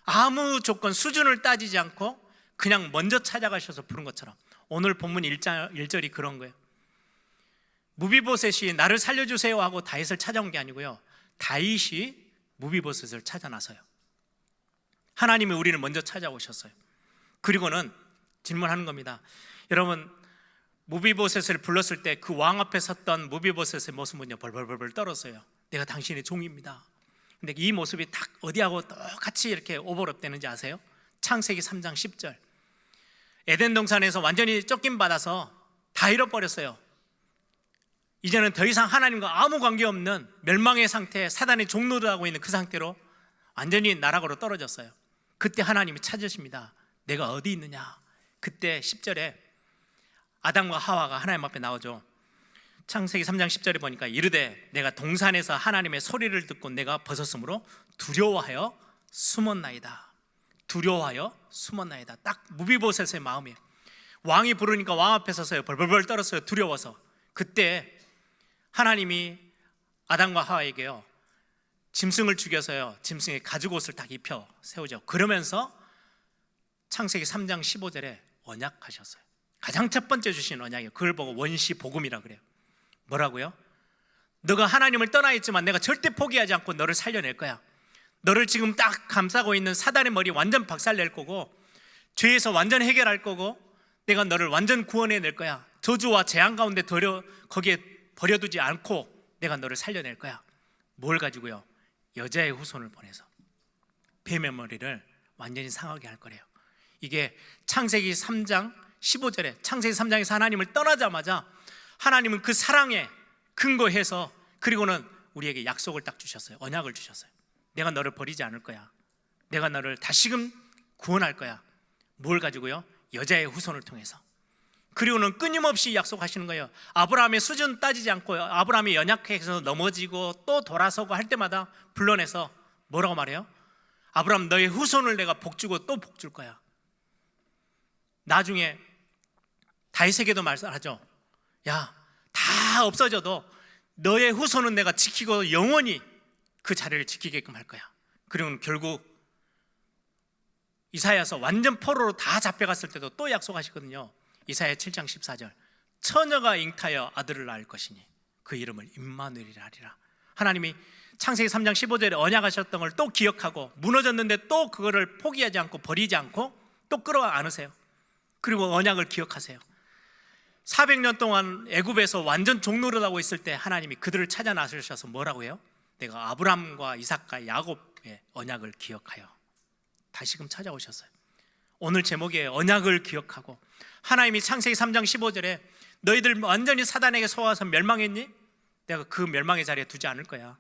아무 조건, 수준을 따지지 않고 그냥 먼저 찾아가셔서 부른 것처럼 오늘 본문 1절이 그런 거예요. 무비보셋이 나를 살려주세요 하고 다윗을 찾아온 게 아니고요, 다윗이 무비보셋을 찾아 나서요. 하나님이 우리를 먼저 찾아오셨어요. 그리고는 질문하는 겁니다. 여러분, 무비보셋을 불렀을 때 그 왕 앞에 섰던 무비보셋의 모습은요, 벌벌벌 떨었어요. 내가 당신의 종입니다. 근데 이 모습이 딱 어디하고 똑같이 이렇게 오버랩되는지 아세요? 창세기 3장 10절. 에덴 동산에서 완전히 쫓김 받아서 다 잃어버렸어요. 이제는 더 이상 하나님과 아무 관계없는 멸망의 상태, 사단의 종노릇 하고 있는 그 상태로 완전히 나락으로 떨어졌어요. 그때 하나님이 찾으십니다. 내가 어디 있느냐. 그때 10절에 아담과 하와가 하나님 앞에 나오죠. 창세기 3장 10절에 보니까 이르되 내가 동산에서 하나님의 소리를 듣고 내가 벗었으므로 두려워하여 숨었나이다. 두려워하여 숨었나이다. 딱 무비보셋의 마음이에요. 왕이 부르니까 왕 앞에 서서요 벌벌벌 떨었어요. 두려워서. 그때 하나님이 아담과 하와에게요 짐승을 죽여서요 짐승의 가죽옷을 딱 입혀 세우죠. 그러면서 창세기 3장 15절에 언약하셨어요. 가장 첫 번째 주신 언약이에요. 그걸 보고 원시 복음이라 그래요. 뭐라고요? 너가 하나님을 떠나 있지만 내가 절대 포기하지 않고 너를 살려낼 거야. 너를 지금 딱 감싸고 있는 사단의 머리 완전 박살낼 거고, 죄에서 완전 해결할 거고, 내가 너를 완전 구원해낼 거야. 저주와 재앙 가운데 거기에 버려두지 않고 내가 너를 살려낼 거야. 뭘 가지고요? 여자의 후손을 보내서 뱀의 머리를 완전히 상하게 할 거래요. 이게 창세기 3장 15절에 창세기 3장에서 하나님을 떠나자마자 하나님은 그 사랑에 근거해서 그리고는 우리에게 약속을 딱 주셨어요. 언약을 주셨어요. 내가 너를 버리지 않을 거야. 내가 너를 다시금 구원할 거야. 뭘 가지고요? 여자의 후손을 통해서. 그리고는 끊임없이 약속하시는 거예요. 아브라함의 수준 따지지 않고 아브라함이 연약해서 넘어지고 또 돌아서고 할 때마다 불러내서 뭐라고 말해요? 아브라함 너의 후손을 내가 복주고 또 복줄 거야. 나중에 다윗에게도 말하죠. 야, 다 없어져도 너의 후손은 내가 지키고 영원히 그 자리를 지키게끔 할 거야. 그리고 결국 이사야서 완전 포로로 다 잡혀갔을 때도 또 약속하시거든요. 이사야 7장 14절 처녀가 잉타여 아들을 낳을 것이니 그 이름을 임마누엘이라 하리라. 하나님이 창세기 3장 15절에 언약하셨던 걸 또 기억하고 무너졌는데 또 그거를 포기하지 않고 버리지 않고 또 끌어안으세요. 그리고 언약을 기억하세요. 400년 동안 애굽에서 완전 종노릇하고 있을 때 하나님이 그들을 찾아 나서셔서 뭐라고 해요? 내가 아브람과 이삭과 야곱의 언약을 기억하여 다시금 찾아오셨어요. 오늘 제목에 언약을 기억하고 하나님이 창세기 3장 15절에 너희들 완전히 사단에게 속아서 멸망했니? 내가 그 멸망의 자리에 두지 않을 거야.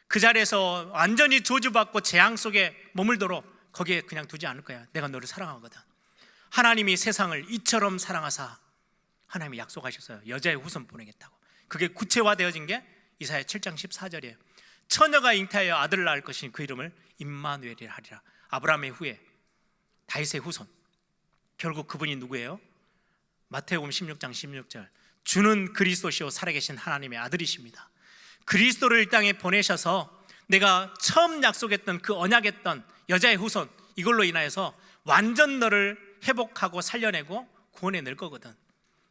그 자리에서 완전히 저주받고 재앙 속에 머물도록 거기에 그냥 두지 않을 거야. 내가 너를 사랑하거든. 하나님이 세상을 이처럼 사랑하사 하나님이 약속하셨어요. 여자의 후손 보내겠다고. 그게 구체화되어진 게 이사야 7장 14절이에요. 처녀가 잉타하여 아들을 낳을 것이니 그 이름을 임마누엘이라 하리라. 아브라함의 후예 다윗의 후손. 결국 그분이 누구예요? 마태복음 16장 16절 주는 그리스도시요 살아계신 하나님의 아들이십니다. 그리스도를 이 땅에 보내셔서 내가 처음 약속했던 그 언약했던 여자의 후손 이걸로 인하여서 완전 너를 회복하고 살려내고 구원해낼 거거든.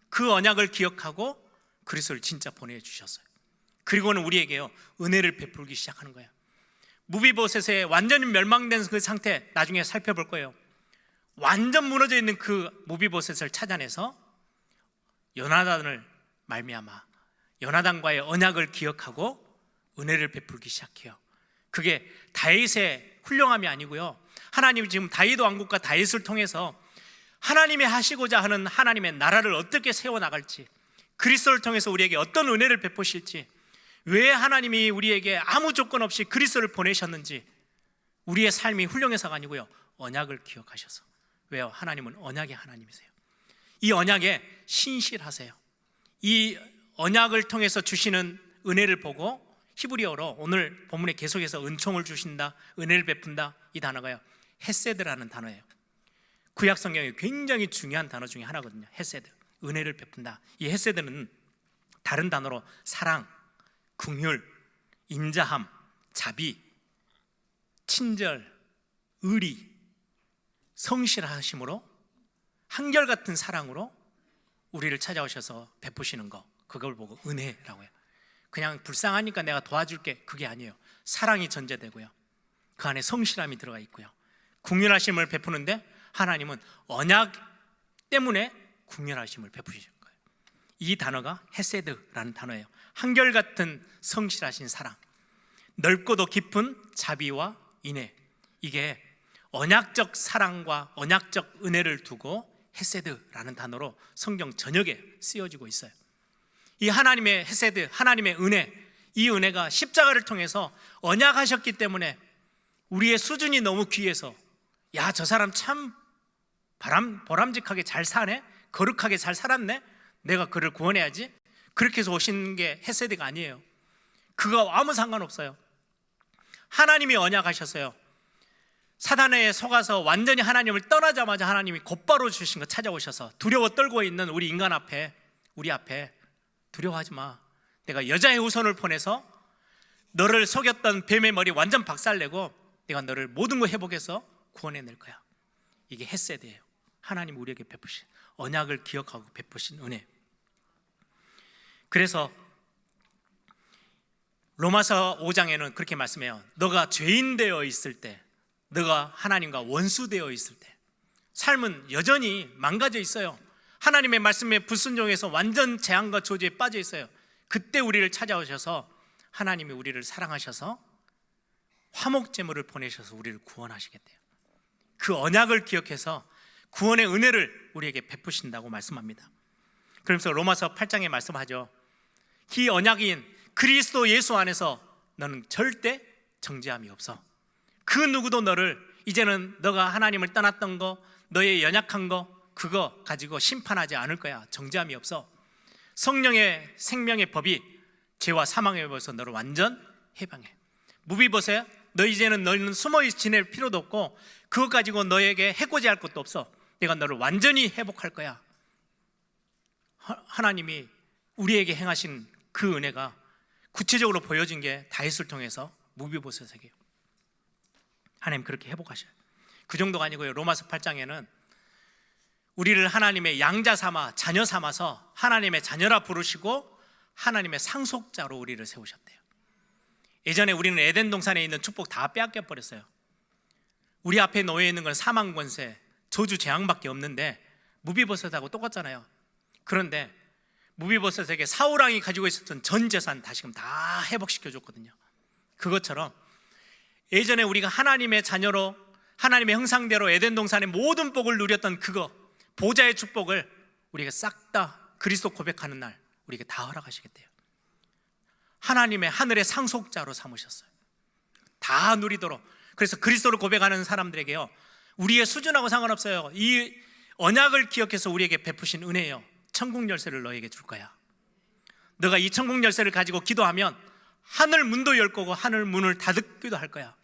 그 언약을 기억하고 그리스도를 진짜 보내주셨어요. 그리고는 우리에게요 은혜를 베풀기 시작하는 거예요. 무비보셋의 완전히 멸망된 그 상태 나중에 살펴볼 거예요. 완전 무너져 있는 그 무비보셋을 찾아내서 요나단을 말미암아 요나단과의 언약을 기억하고 은혜를 베풀기 시작해요. 그게 다윗의 훌륭함이 아니고요, 하나님이 지금 다윗 왕국과 다윗을 통해서 하나님이 하시고자 하는 하나님의 나라를 어떻게 세워나갈지, 그리스도를 통해서 우리에게 어떤 은혜를 베푸실지, 왜 하나님이 우리에게 아무 조건 없이 그리스도를 보내셨는지, 우리의 삶이 훌륭해서가 아니고요 언약을 기억하셔서. 왜요? 하나님은 언약의 하나님이세요. 이 언약에 신실하세요. 이 언약을 통해서 주시는 은혜를 보고 히브리어로 오늘 본문에 계속해서 은총을 주신다, 은혜를 베푼다, 이 단어가요 헤세드라는 단어예요. 구약 성경에 굉장히 중요한 단어 중에 하나거든요. 헤세드, 은혜를 베푼다. 이 헤세드는 다른 단어로 사랑, 긍휼, 인자함, 자비, 친절, 의리, 성실하심으로 한결같은 사랑으로 우리를 찾아오셔서 베푸시는 거, 그걸 보고 은혜라고 해요. 그냥 불쌍하니까 내가 도와줄게, 그게 아니에요. 사랑이 전제되고요, 그 안에 성실함이 들어가 있고요, 긍휼하심을 베푸는데 하나님은 언약 때문에 긍휼하심을 베푸시는 거예요. 이 단어가 헤세드라는 단어예요. 한결같은 성실하신 사랑, 넓고도 깊은 자비와 인애, 이게 언약적 사랑과 언약적 은혜를 두고 헤세드라는 단어로 성경 전역에 쓰여지고 있어요. 이 하나님의 헤세드, 하나님의 은혜, 이 은혜가 십자가를 통해서 언약하셨기 때문에 우리의 수준이 너무 귀해서 야, 저 사람 참 보람직하게 잘 사네, 거룩하게 잘 살았네, 내가 그를 구원해야지, 그렇게 해서 오신 게 헤세드가 아니에요. 그거 아무 상관없어요. 하나님이 언약하셨어요. 사단에 속아서 완전히 하나님을 떠나자마자 하나님이 곧바로 주신 거 찾아오셔서 두려워 떨고 있는 우리 인간 앞에, 우리 앞에 두려워하지 마, 내가 여자의 후손을 보내서 너를 속였던 뱀의 머리 완전 박살내고 내가 너를 모든 거 회복해서 구원해낼 거야. 이게 헤세드예요. 하나님 우리에게 베푸신 언약을 기억하고 베푸신 은혜. 그래서 로마서 5장에는 그렇게 말씀해요. 너가 죄인 되어 있을 때, 너가 하나님과 원수 되어 있을 때, 삶은 여전히 망가져 있어요. 하나님의 말씀에 불순종해서 완전 재앙과 저주에 빠져 있어요. 그때 우리를 찾아오셔서 하나님이 우리를 사랑하셔서 화목제물을 보내셔서 우리를 구원하시겠대요. 그 언약을 기억해서 구원의 은혜를 우리에게 베푸신다고 말씀합니다. 그러면서 로마서 8장에 말씀하죠. 이 언약인 그리스도 예수 안에서 너는 절대 정죄함이 없어. 그 누구도 너를 이제는 너가 하나님을 떠났던 거, 너의 연약한 거, 그거 가지고 심판하지 않을 거야. 정죄함이 없어. 성령의 생명의 법이 죄와 사망의 법에서 너를 완전 해방해. 무비보세요. 너 이제는 너는 숨어 지낼 필요도 없고 그것 가지고 너에게 해코지 할 것도 없어. 내가 너를 완전히 회복할 거야. 하나님이 우리에게 행하신 그 은혜가 구체적으로 보여진 게 다윗을 통해서 무비보셋에게요. 하나님 그렇게 회복하셔요. 그 정도가 아니고요. 로마서 8장에는 우리를 하나님의 양자 삼아, 자녀 삼아서 하나님의 자녀라 부르시고 하나님의 상속자로 우리를 세우셨대요. 예전에 우리는 에덴 동산에 있는 축복 다 빼앗겨 버렸어요. 우리 앞에 놓여 있는 건 사망 권세, 저주 재앙밖에 없는데 무비보셋하고 똑같잖아요. 그런데 무비보셋에게 사울 왕이 가지고 있었던 전 재산 다시금 다 회복시켜 줬거든요. 그것처럼 예전에 우리가 하나님의 자녀로 하나님의 형상대로 에덴 동산의 모든 복을 누렸던 그거, 보좌의 축복을 우리가 싹 다 그리스도 고백하는 날 우리에게 다 허락하시겠대요. 하나님의 하늘의 상속자로 삼으셨어요. 다 누리도록. 그래서 그리스도를 고백하는 사람들에게요, 우리의 수준하고 상관없어요. 이 언약을 기억해서 우리에게 베푸신 은혜예요. 천국 열쇠를 너에게 줄 거야. 너가 이 천국 열쇠를 가지고 기도하면 하늘 문도 열 거고 하늘 문을 닫기도 할 거야.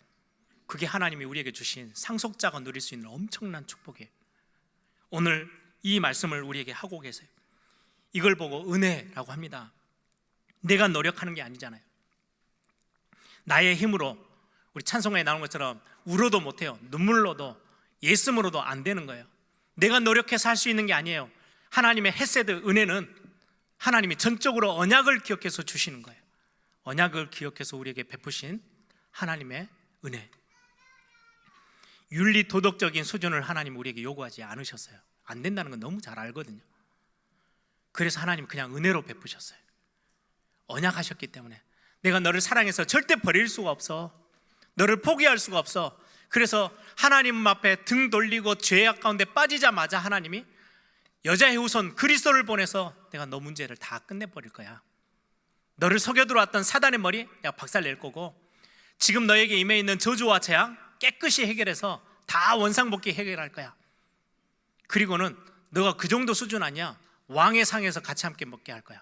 그게 하나님이 우리에게 주신 상속자가 누릴 수 있는 엄청난 축복이에요. 오늘 이 말씀을 우리에게 하고 계세요. 이걸 보고 은혜라고 합니다. 내가 노력하는 게 아니잖아요. 나의 힘으로, 우리 찬송가에 나오는 것처럼 울어도 못해요. 눈물로도 예씀으로도 안 되는 거예요. 내가 노력해서 할 수 있는 게 아니에요. 하나님의 헤세드 은혜는 하나님이 전적으로 언약을 기억해서 주시는 거예요. 언약을 기억해서 우리에게 베푸신 하나님의 은혜. 윤리 도덕적인 수준을 하나님 우리에게 요구하지 않으셨어요. 안 된다는 건 너무 잘 알거든요. 그래서 하나님 그냥 은혜로 베푸셨어요. 언약하셨기 때문에 내가 너를 사랑해서 절대 버릴 수가 없어. 너를 포기할 수가 없어. 그래서 하나님 앞에 등 돌리고 죄악 가운데 빠지자마자 하나님이 여자의 후손 그리스도를 보내서 내가 너 문제를 다 끝내버릴 거야. 너를 속여 들어왔던 사단의 머리 내가 박살낼 거고, 지금 너에게 임해 있는 저주와 재앙 깨끗이 해결해서 다 원상복귀 해결할 거야. 그리고는 너가 그 정도 수준 아니야. 왕의 상에서 같이 함께 먹게 할 거야.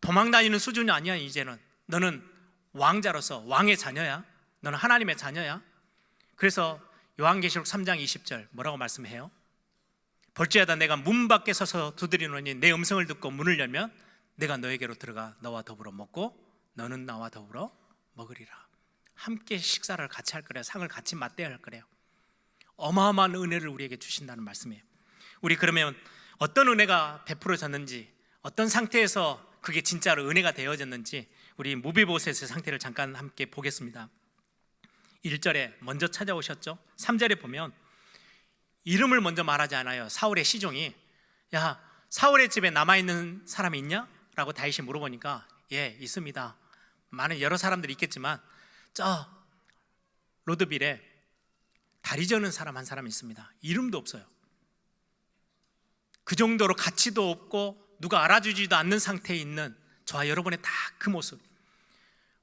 도망다니는 수준이 아니야. 이제는 너는 왕자로서 왕의 자녀야. 너는 하나님의 자녀야. 그래서 요한계시록 3장 20절 뭐라고 말씀해요? 볼지어다 내가 문 밖에 서서 두드리노니 내 음성을 듣고 문을 열면 내가 너에게로 들어가 너와 더불어 먹고 너는 나와 더불어 먹으리라. 함께 식사를 같이 할 거래요. 상을 같이 맞대야 할 거래요. 어마어마한 은혜를 우리에게 주신다는 말씀이에요. 우리 그러면 어떤 은혜가 베풀어졌는지, 어떤 상태에서 그게 진짜로 은혜가 되어졌는지 우리 무비보셋의 상태를 잠깐 함께 보겠습니다. 1절에 먼저 찾아오셨죠. 3절에 보면 이름을 먼저 말하지 않아요. 사울의 시종이 야, 사울의 집에 남아있는 사람이 있냐? 라고 다윗이 물어보니까 예, 있습니다. 많은 여러 사람들이 있겠지만 저 로드빌에 다리 저는 사람 한 사람이 있습니다. 이름도 없어요. 그 정도로 가치도 없고 누가 알아주지도 않는 상태에 있는 저와 여러분의 딱 그 모습.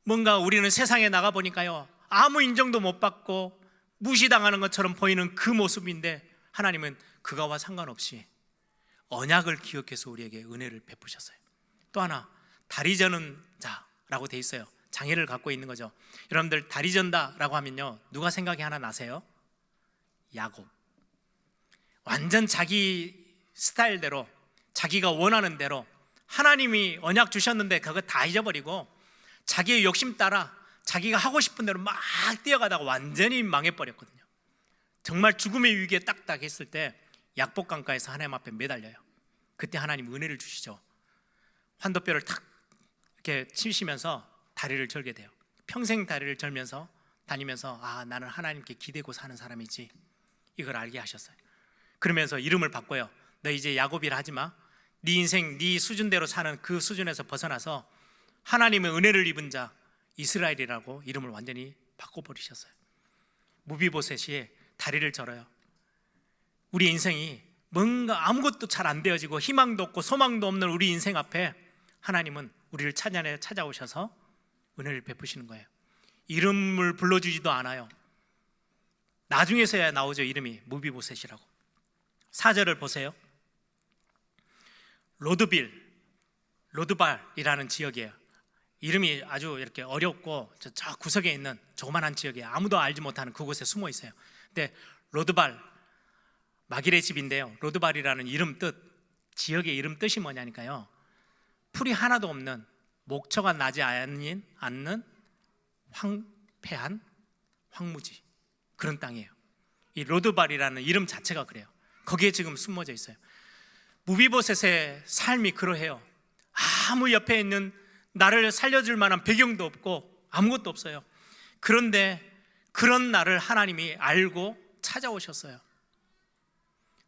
뭔가 우리는 세상에 나가보니까요, 아무 인정도 못 받고 무시당하는 것처럼 보이는 그 모습인데, 하나님은 그거와 상관없이 언약을 기억해서 우리에게 은혜를 베푸셨어요. 또 하나, 다리 저는 자라고 돼 있어요. 장애를 갖고 있는 거죠. 여러분들 다리 전다라고 하면요, 누가 생각이 하나 나세요? 야곱. 완전 자기 스타일대로, 자기가 원하는 대로 하나님이 언약 주셨는데 그거 다 잊어버리고 자기의 욕심 따라 자기가 하고 싶은 대로 막 뛰어가다가 완전히 망해버렸거든요. 정말 죽음의 위기에 딱딱 했을 때 약복강가에서 하나님 앞에 매달려요. 그때 하나님 은혜를 주시죠. 환도뼈를 탁 이렇게 치시면서 다리를 절게 돼요. 평생 다리를 절면서 다니면서, 아, 나는 하나님께 기대고 사는 사람이지, 이걸 알게 하셨어요. 그러면서 이름을 바꿔요. 너 이제 야곱이라 하지 마. 네 인생 네 수준대로 사는 그 수준에서 벗어나서 하나님의 은혜를 입은 자 이스라엘이라고 이름을 완전히 바꿔버리셨어요. 무비보셋이 다리를 절어요. 우리 인생이 뭔가 아무것도 잘 안 되어지고 희망도 없고 소망도 없는 우리 인생 앞에 하나님은 우리를 찾아오셔서 은혜를 베푸시는 거예요. 이름을 불러주지도 않아요. 나중에서야 나오죠. 이름이 무비보셋이라고. 4절을 보세요. 로드발이라는 지역이에요. 이름이 아주 이렇게 어렵고 저 구석에 있는 조그만한 지역에 아무도 알지 못하는 그곳에 숨어 있어요. 근데 로드발, 마길의 집인데요, 로드발이라는 이름 뜻, 지역의 이름 뜻이 뭐냐니까요, 풀이 하나도 없는, 목초가 나지 않는 황폐한 황무지, 그런 땅이에요. 이 로드발이라는 이름 자체가 그래요. 거기에 지금 숨어져 있어요. 무비보셋의 삶이 그러해요. 아무 옆에 있는 나를 살려줄 만한 배경도 없고 아무것도 없어요. 그런데 그런 나를 하나님이 알고 찾아오셨어요.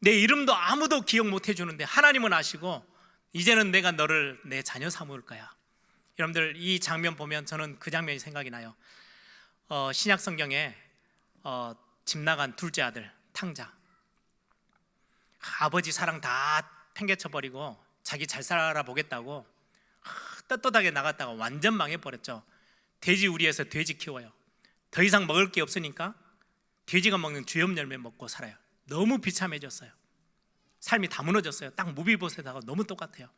내 이름도 아무도 기억 못 해주는데 하나님은 아시고, 이제는 내가 너를 내 자녀 삼을 거야. 여러분들 이 장면 보면 저는 그 장면이 생각이 나요. 신약 성경에 집 나간 둘째 아들 탕자, 아버지 사랑 다 팽개쳐버리고 자기 잘 살아보겠다고 떳떳하게 나갔다가 완전 망해버렸죠. 돼지 우리에서 돼지 키워요. 더 이상 먹을 게 없으니까 돼지가 먹는 주엽 열매 먹고 살아요. 너무 비참해졌어요. 삶이 다 무너졌어요. 딱 무비보셋하고 너무 똑같아요.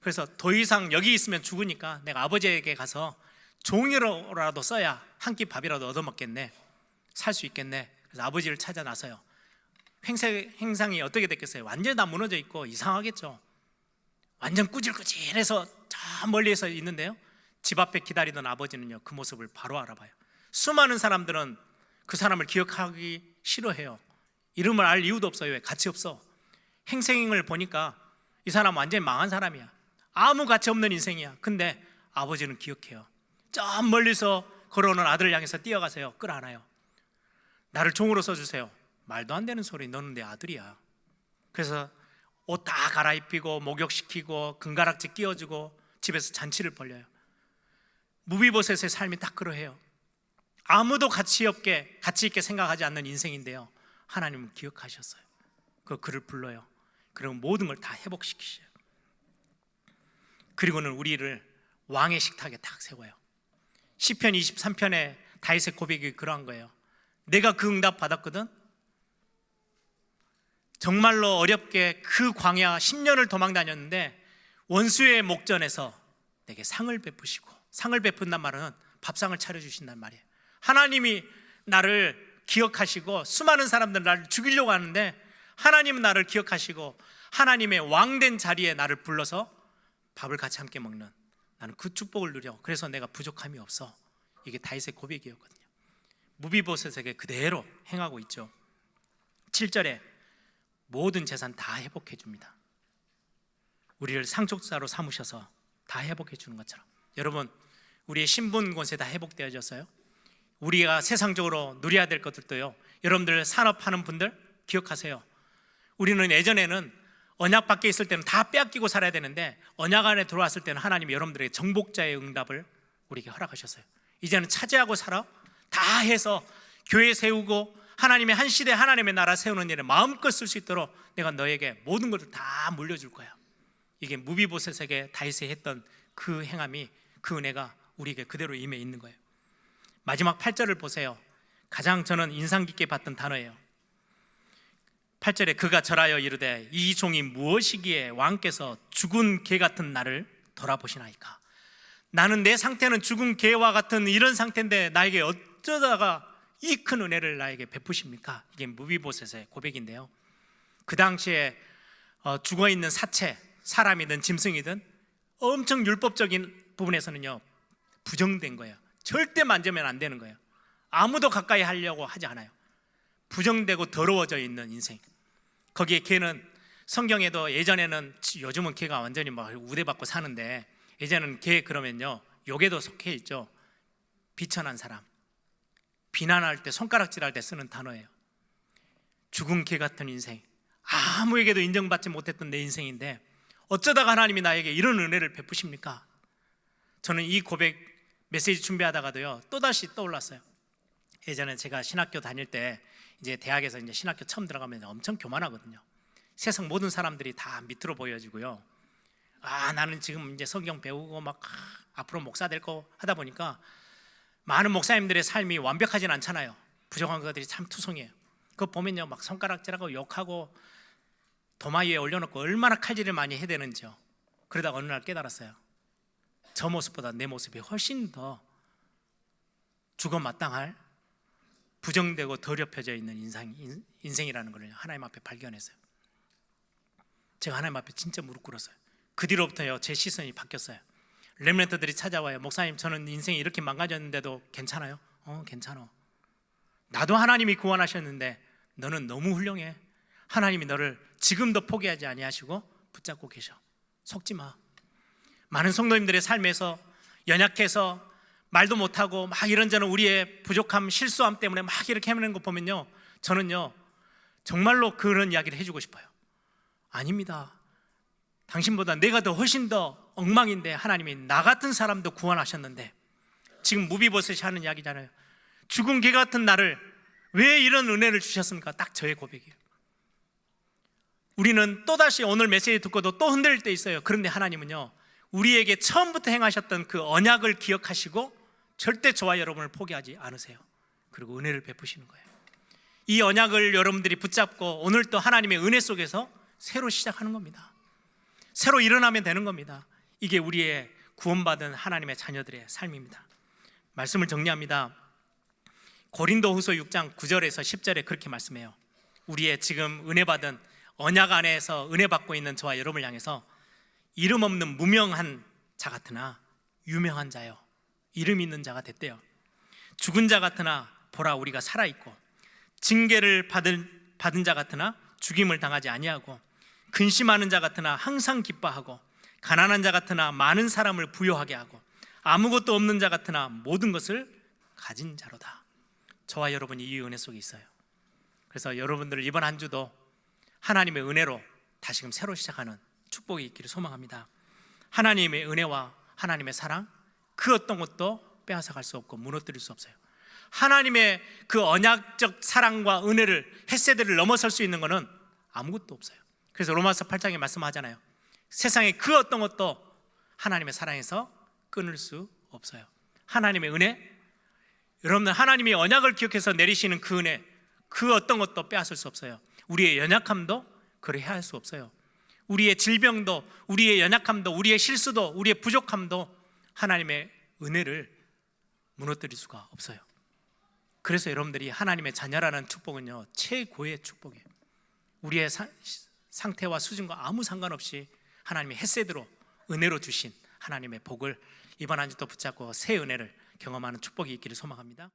그래서 더 이상 여기 있으면 죽으니까 내가 아버지에게 가서 종이라도 써야 한 끼 밥이라도 얻어먹겠네, 살 수 있겠네. 그래서 아버지를 찾아 나서요. 행상이 어떻게 됐겠어요? 완전히 다 무너져 있고 이상하겠죠. 완전 꾸질꾸질해서 저 멀리에서 있는데요, 집 앞에 기다리던 아버지는요, 그 모습을 바로 알아봐요. 수많은 사람들은 그 사람을 기억하기 싫어해요. 이름을 알 이유도 없어요. 왜? 가치 없어. 행생을 보니까 이 사람 완전히 망한 사람이야. 아무 가치 없는 인생이야. 근데 아버지는 기억해요. 저 멀리서 걸어오는 아들을 향해서 뛰어가세요. 끌어안아요. 나를 종으로 써주세요. 말도 안 되는 소리, 너는 내 아들이야. 그래서 옷 다 갈아입히고 목욕시키고 금가락지 끼워주고 집에서 잔치를 벌려요. 무비보셋의 삶이 딱 그러해요. 아무도 가치 있게 생각하지 않는 인생인데요, 하나님은 기억하셨어요. 그를 불러요. 그리고 모든 걸 다 회복시키셔요. 그리고는 우리를 왕의 식탁에 딱 세워요. 시편 23편에 다윗의 고백이 그러한 거예요. 내가 그 응답 받았거든. 정말로 어렵게 그 광야 10년을 도망 다녔는데 원수의 목전에서 내게 상을 베푸시고, 상을 베푼단 말은 밥상을 차려주신단 말이에요. 하나님이 나를 기억하시고 수많은 사람들 나를 죽이려고 하는데 하나님은 나를 기억하시고 하나님의 왕된 자리에 나를 불러서 밥을 같이 함께 먹는, 나는 그 축복을 누려. 그래서 내가 부족함이 없어. 이게 다윗의 고백이었거든요. 무비보셋에게 그대로 행하고 있죠. 7절에 모든 재산 다 회복해 줍니다. 우리를 상속자로 삼으셔서 다 회복해 주는 것처럼. 여러분, 우리의 신분 권세 다 회복되어졌어요. 우리가 세상적으로 누려야 될 것들도요, 여러분들 산업하는 분들 기억하세요. 우리는 예전에는 언약 밖에 있을 때는 다 빼앗기고 살아야 되는데 언약 안에 들어왔을 때는 하나님이 여러분들에게 정복자의 응답을 우리에게 허락하셨어요. 이제는 차지하고 살아, 다 해서 교회 세우고 하나님의 한 시대 하나님의 나라 세우는 일에 마음껏 쓸 수 있도록 내가 너에게 모든 것을 다 물려줄 거야. 이게 무비보셋에게 다윗이 했던 그 행함이, 그 은혜가 우리에게 그대로 임해 있는 거예요. 마지막 8절을 보세요. 가장 저는 인상 깊게 봤던 단어예요. 8절에 그가 절하여 이르되 이 종이 무엇이기에 왕께서 죽은 개 같은 나를 돌아보시나이까. 나는 내 상태는 죽은 개와 같은 이런 상태인데 나에게 어쩌다가 이 큰 은혜를 나에게 베푸십니까? 이게 무비보셋의 고백인데요. 그 당시에 죽어있는 사체, 사람이든 짐승이든 엄청 율법적인 부분에서는요 부정된 거예요. 절대 만지면 안 되는 거예요. 아무도 가까이 하려고 하지 않아요. 부정되고 더러워져 있는 인생. 거기에 개는 성경에도, 예전에는, 요즘은 개가 완전히 막 우대받고 사는데 예전에는 개 그러면요 욕에도 속해 있죠. 비천한 사람, 비난할 때, 손가락질할 때 쓰는 단어예요. 죽은 개 같은 인생, 아무에게도 인정받지 못했던 내 인생인데 어쩌다가 하나님이 나에게 이런 은혜를 베푸십니까? 저는 이 고백 메시지 준비하다가도요 또다시 떠올랐어요. 예전에 제가 신학교 다닐 때, 이제 대학에서 이제 신학교 처음 들어가면 엄청 교만하거든요. 세상 모든 사람들이 다 밑으로 보여지고요. 나는 지금 이제 성경 배우고 막 앞으로 목사 될 거 하다 보니까 많은 목사님들의 삶이 완벽하진 않잖아요. 부족한 것들이 참 투성이에요. 그거 보면요 막 손가락질하고 욕하고 도마 위에 올려놓고 얼마나 칼질을 많이 해야 되는지요. 그러다가 어느 날 깨달았어요. 저 모습보다 내 모습이 훨씬 더 죽어 마땅할, 부정되고 더럽혀져 있는 인생이라는 걸 하나님 앞에 발견했어요. 제가 하나님 앞에 진짜 무릎 꿇었어요. 그 뒤로부터요 제 시선이 바뀌었어요. 렘넌트들이 찾아와요. 목사님, 저는 인생이 이렇게 망가졌는데도 괜찮아요? 괜찮아. 나도 하나님이 구원하셨는데 너는 너무 훌륭해. 하나님이 너를 지금도 포기하지 아니하시고 붙잡고 계셔. 속지 마. 많은 성도님들의 삶에서 연약해서 말도 못하고 막 이런저런 우리의 부족함, 실수함 때문에 막 이렇게 헤매는 거 보면요 저는요 정말로 그런 이야기를 해주고 싶어요. 아닙니다. 당신보다 내가 더 훨씬 더 엉망인데 하나님이 나 같은 사람도 구원하셨는데, 지금 무비보셋이 하는 이야기잖아요. 죽은 개 같은 나를 왜 이런 은혜를 주셨습니까? 딱 저의 고백이에요. 우리는 또다시 오늘 메시지 듣고도 또 흔들릴 때 있어요. 그런데 하나님은요 우리에게 처음부터 행하셨던 그 언약을 기억하시고 절대 저와 여러분을 포기하지 않으세요. 그리고 은혜를 베푸시는 거예요. 이 언약을 여러분들이 붙잡고 오늘 또 하나님의 은혜 속에서 새로 시작하는 겁니다. 새로 일어나면 되는 겁니다. 이게 우리의 구원받은 하나님의 자녀들의 삶입니다. 말씀을 정리합니다. 고린도후서 6장 9절에서 10절에 그렇게 말씀해요. 우리의 지금 은혜 받은 언약 안에서 은혜 받고 있는 저와 여러분을 향해서 이름 없는 무명한 자 같으나 유명한 자요, 이름 있는 자가 됐대요. 죽은 자 같으나 보라 우리가 살아있고, 징계를 받은 자 같으나 죽임을 당하지 아니하고, 근심하는 자 같으나 항상 기뻐하고, 가난한 자 같으나 많은 사람을 부요하게 하고, 아무것도 없는 자 같으나 모든 것을 가진 자로다. 저와 여러분이 이 은혜 속에 있어요. 그래서 여러분들을 이번 한 주도 하나님의 은혜로 다시금 새로 시작하는 축복이 있기를 소망합니다. 하나님의 은혜와 하나님의 사랑, 그 어떤 것도 빼앗아갈 수 없고 무너뜨릴 수 없어요. 하나님의 그 언약적 사랑과 은혜를, 헷세대를 넘어설 수 있는 것은 아무것도 없어요. 그래서 로마서 8장에 말씀하잖아요. 세상의 그 어떤 것도 하나님의 사랑에서 끊을 수 없어요. 하나님의 은혜, 여러분들 하나님이 언약을 기억해서 내리시는 그 은혜, 그 어떤 것도 빼앗을 수 없어요. 우리의 연약함도 그래 할 수 없어요. 우리의 질병도, 우리의 연약함도, 우리의 실수도, 우리의 부족함도 하나님의 은혜를 무너뜨릴 수가 없어요. 그래서 여러분들이 하나님의 자녀라는 축복은요 최고의 축복이에요. 우리의 상태와 수준과 아무 상관없이 하나님의 헷세대로 은혜로 주신 하나님의 복을 이번 한 주도 붙잡고 새 은혜를 경험하는 축복이 있기를 소망합니다.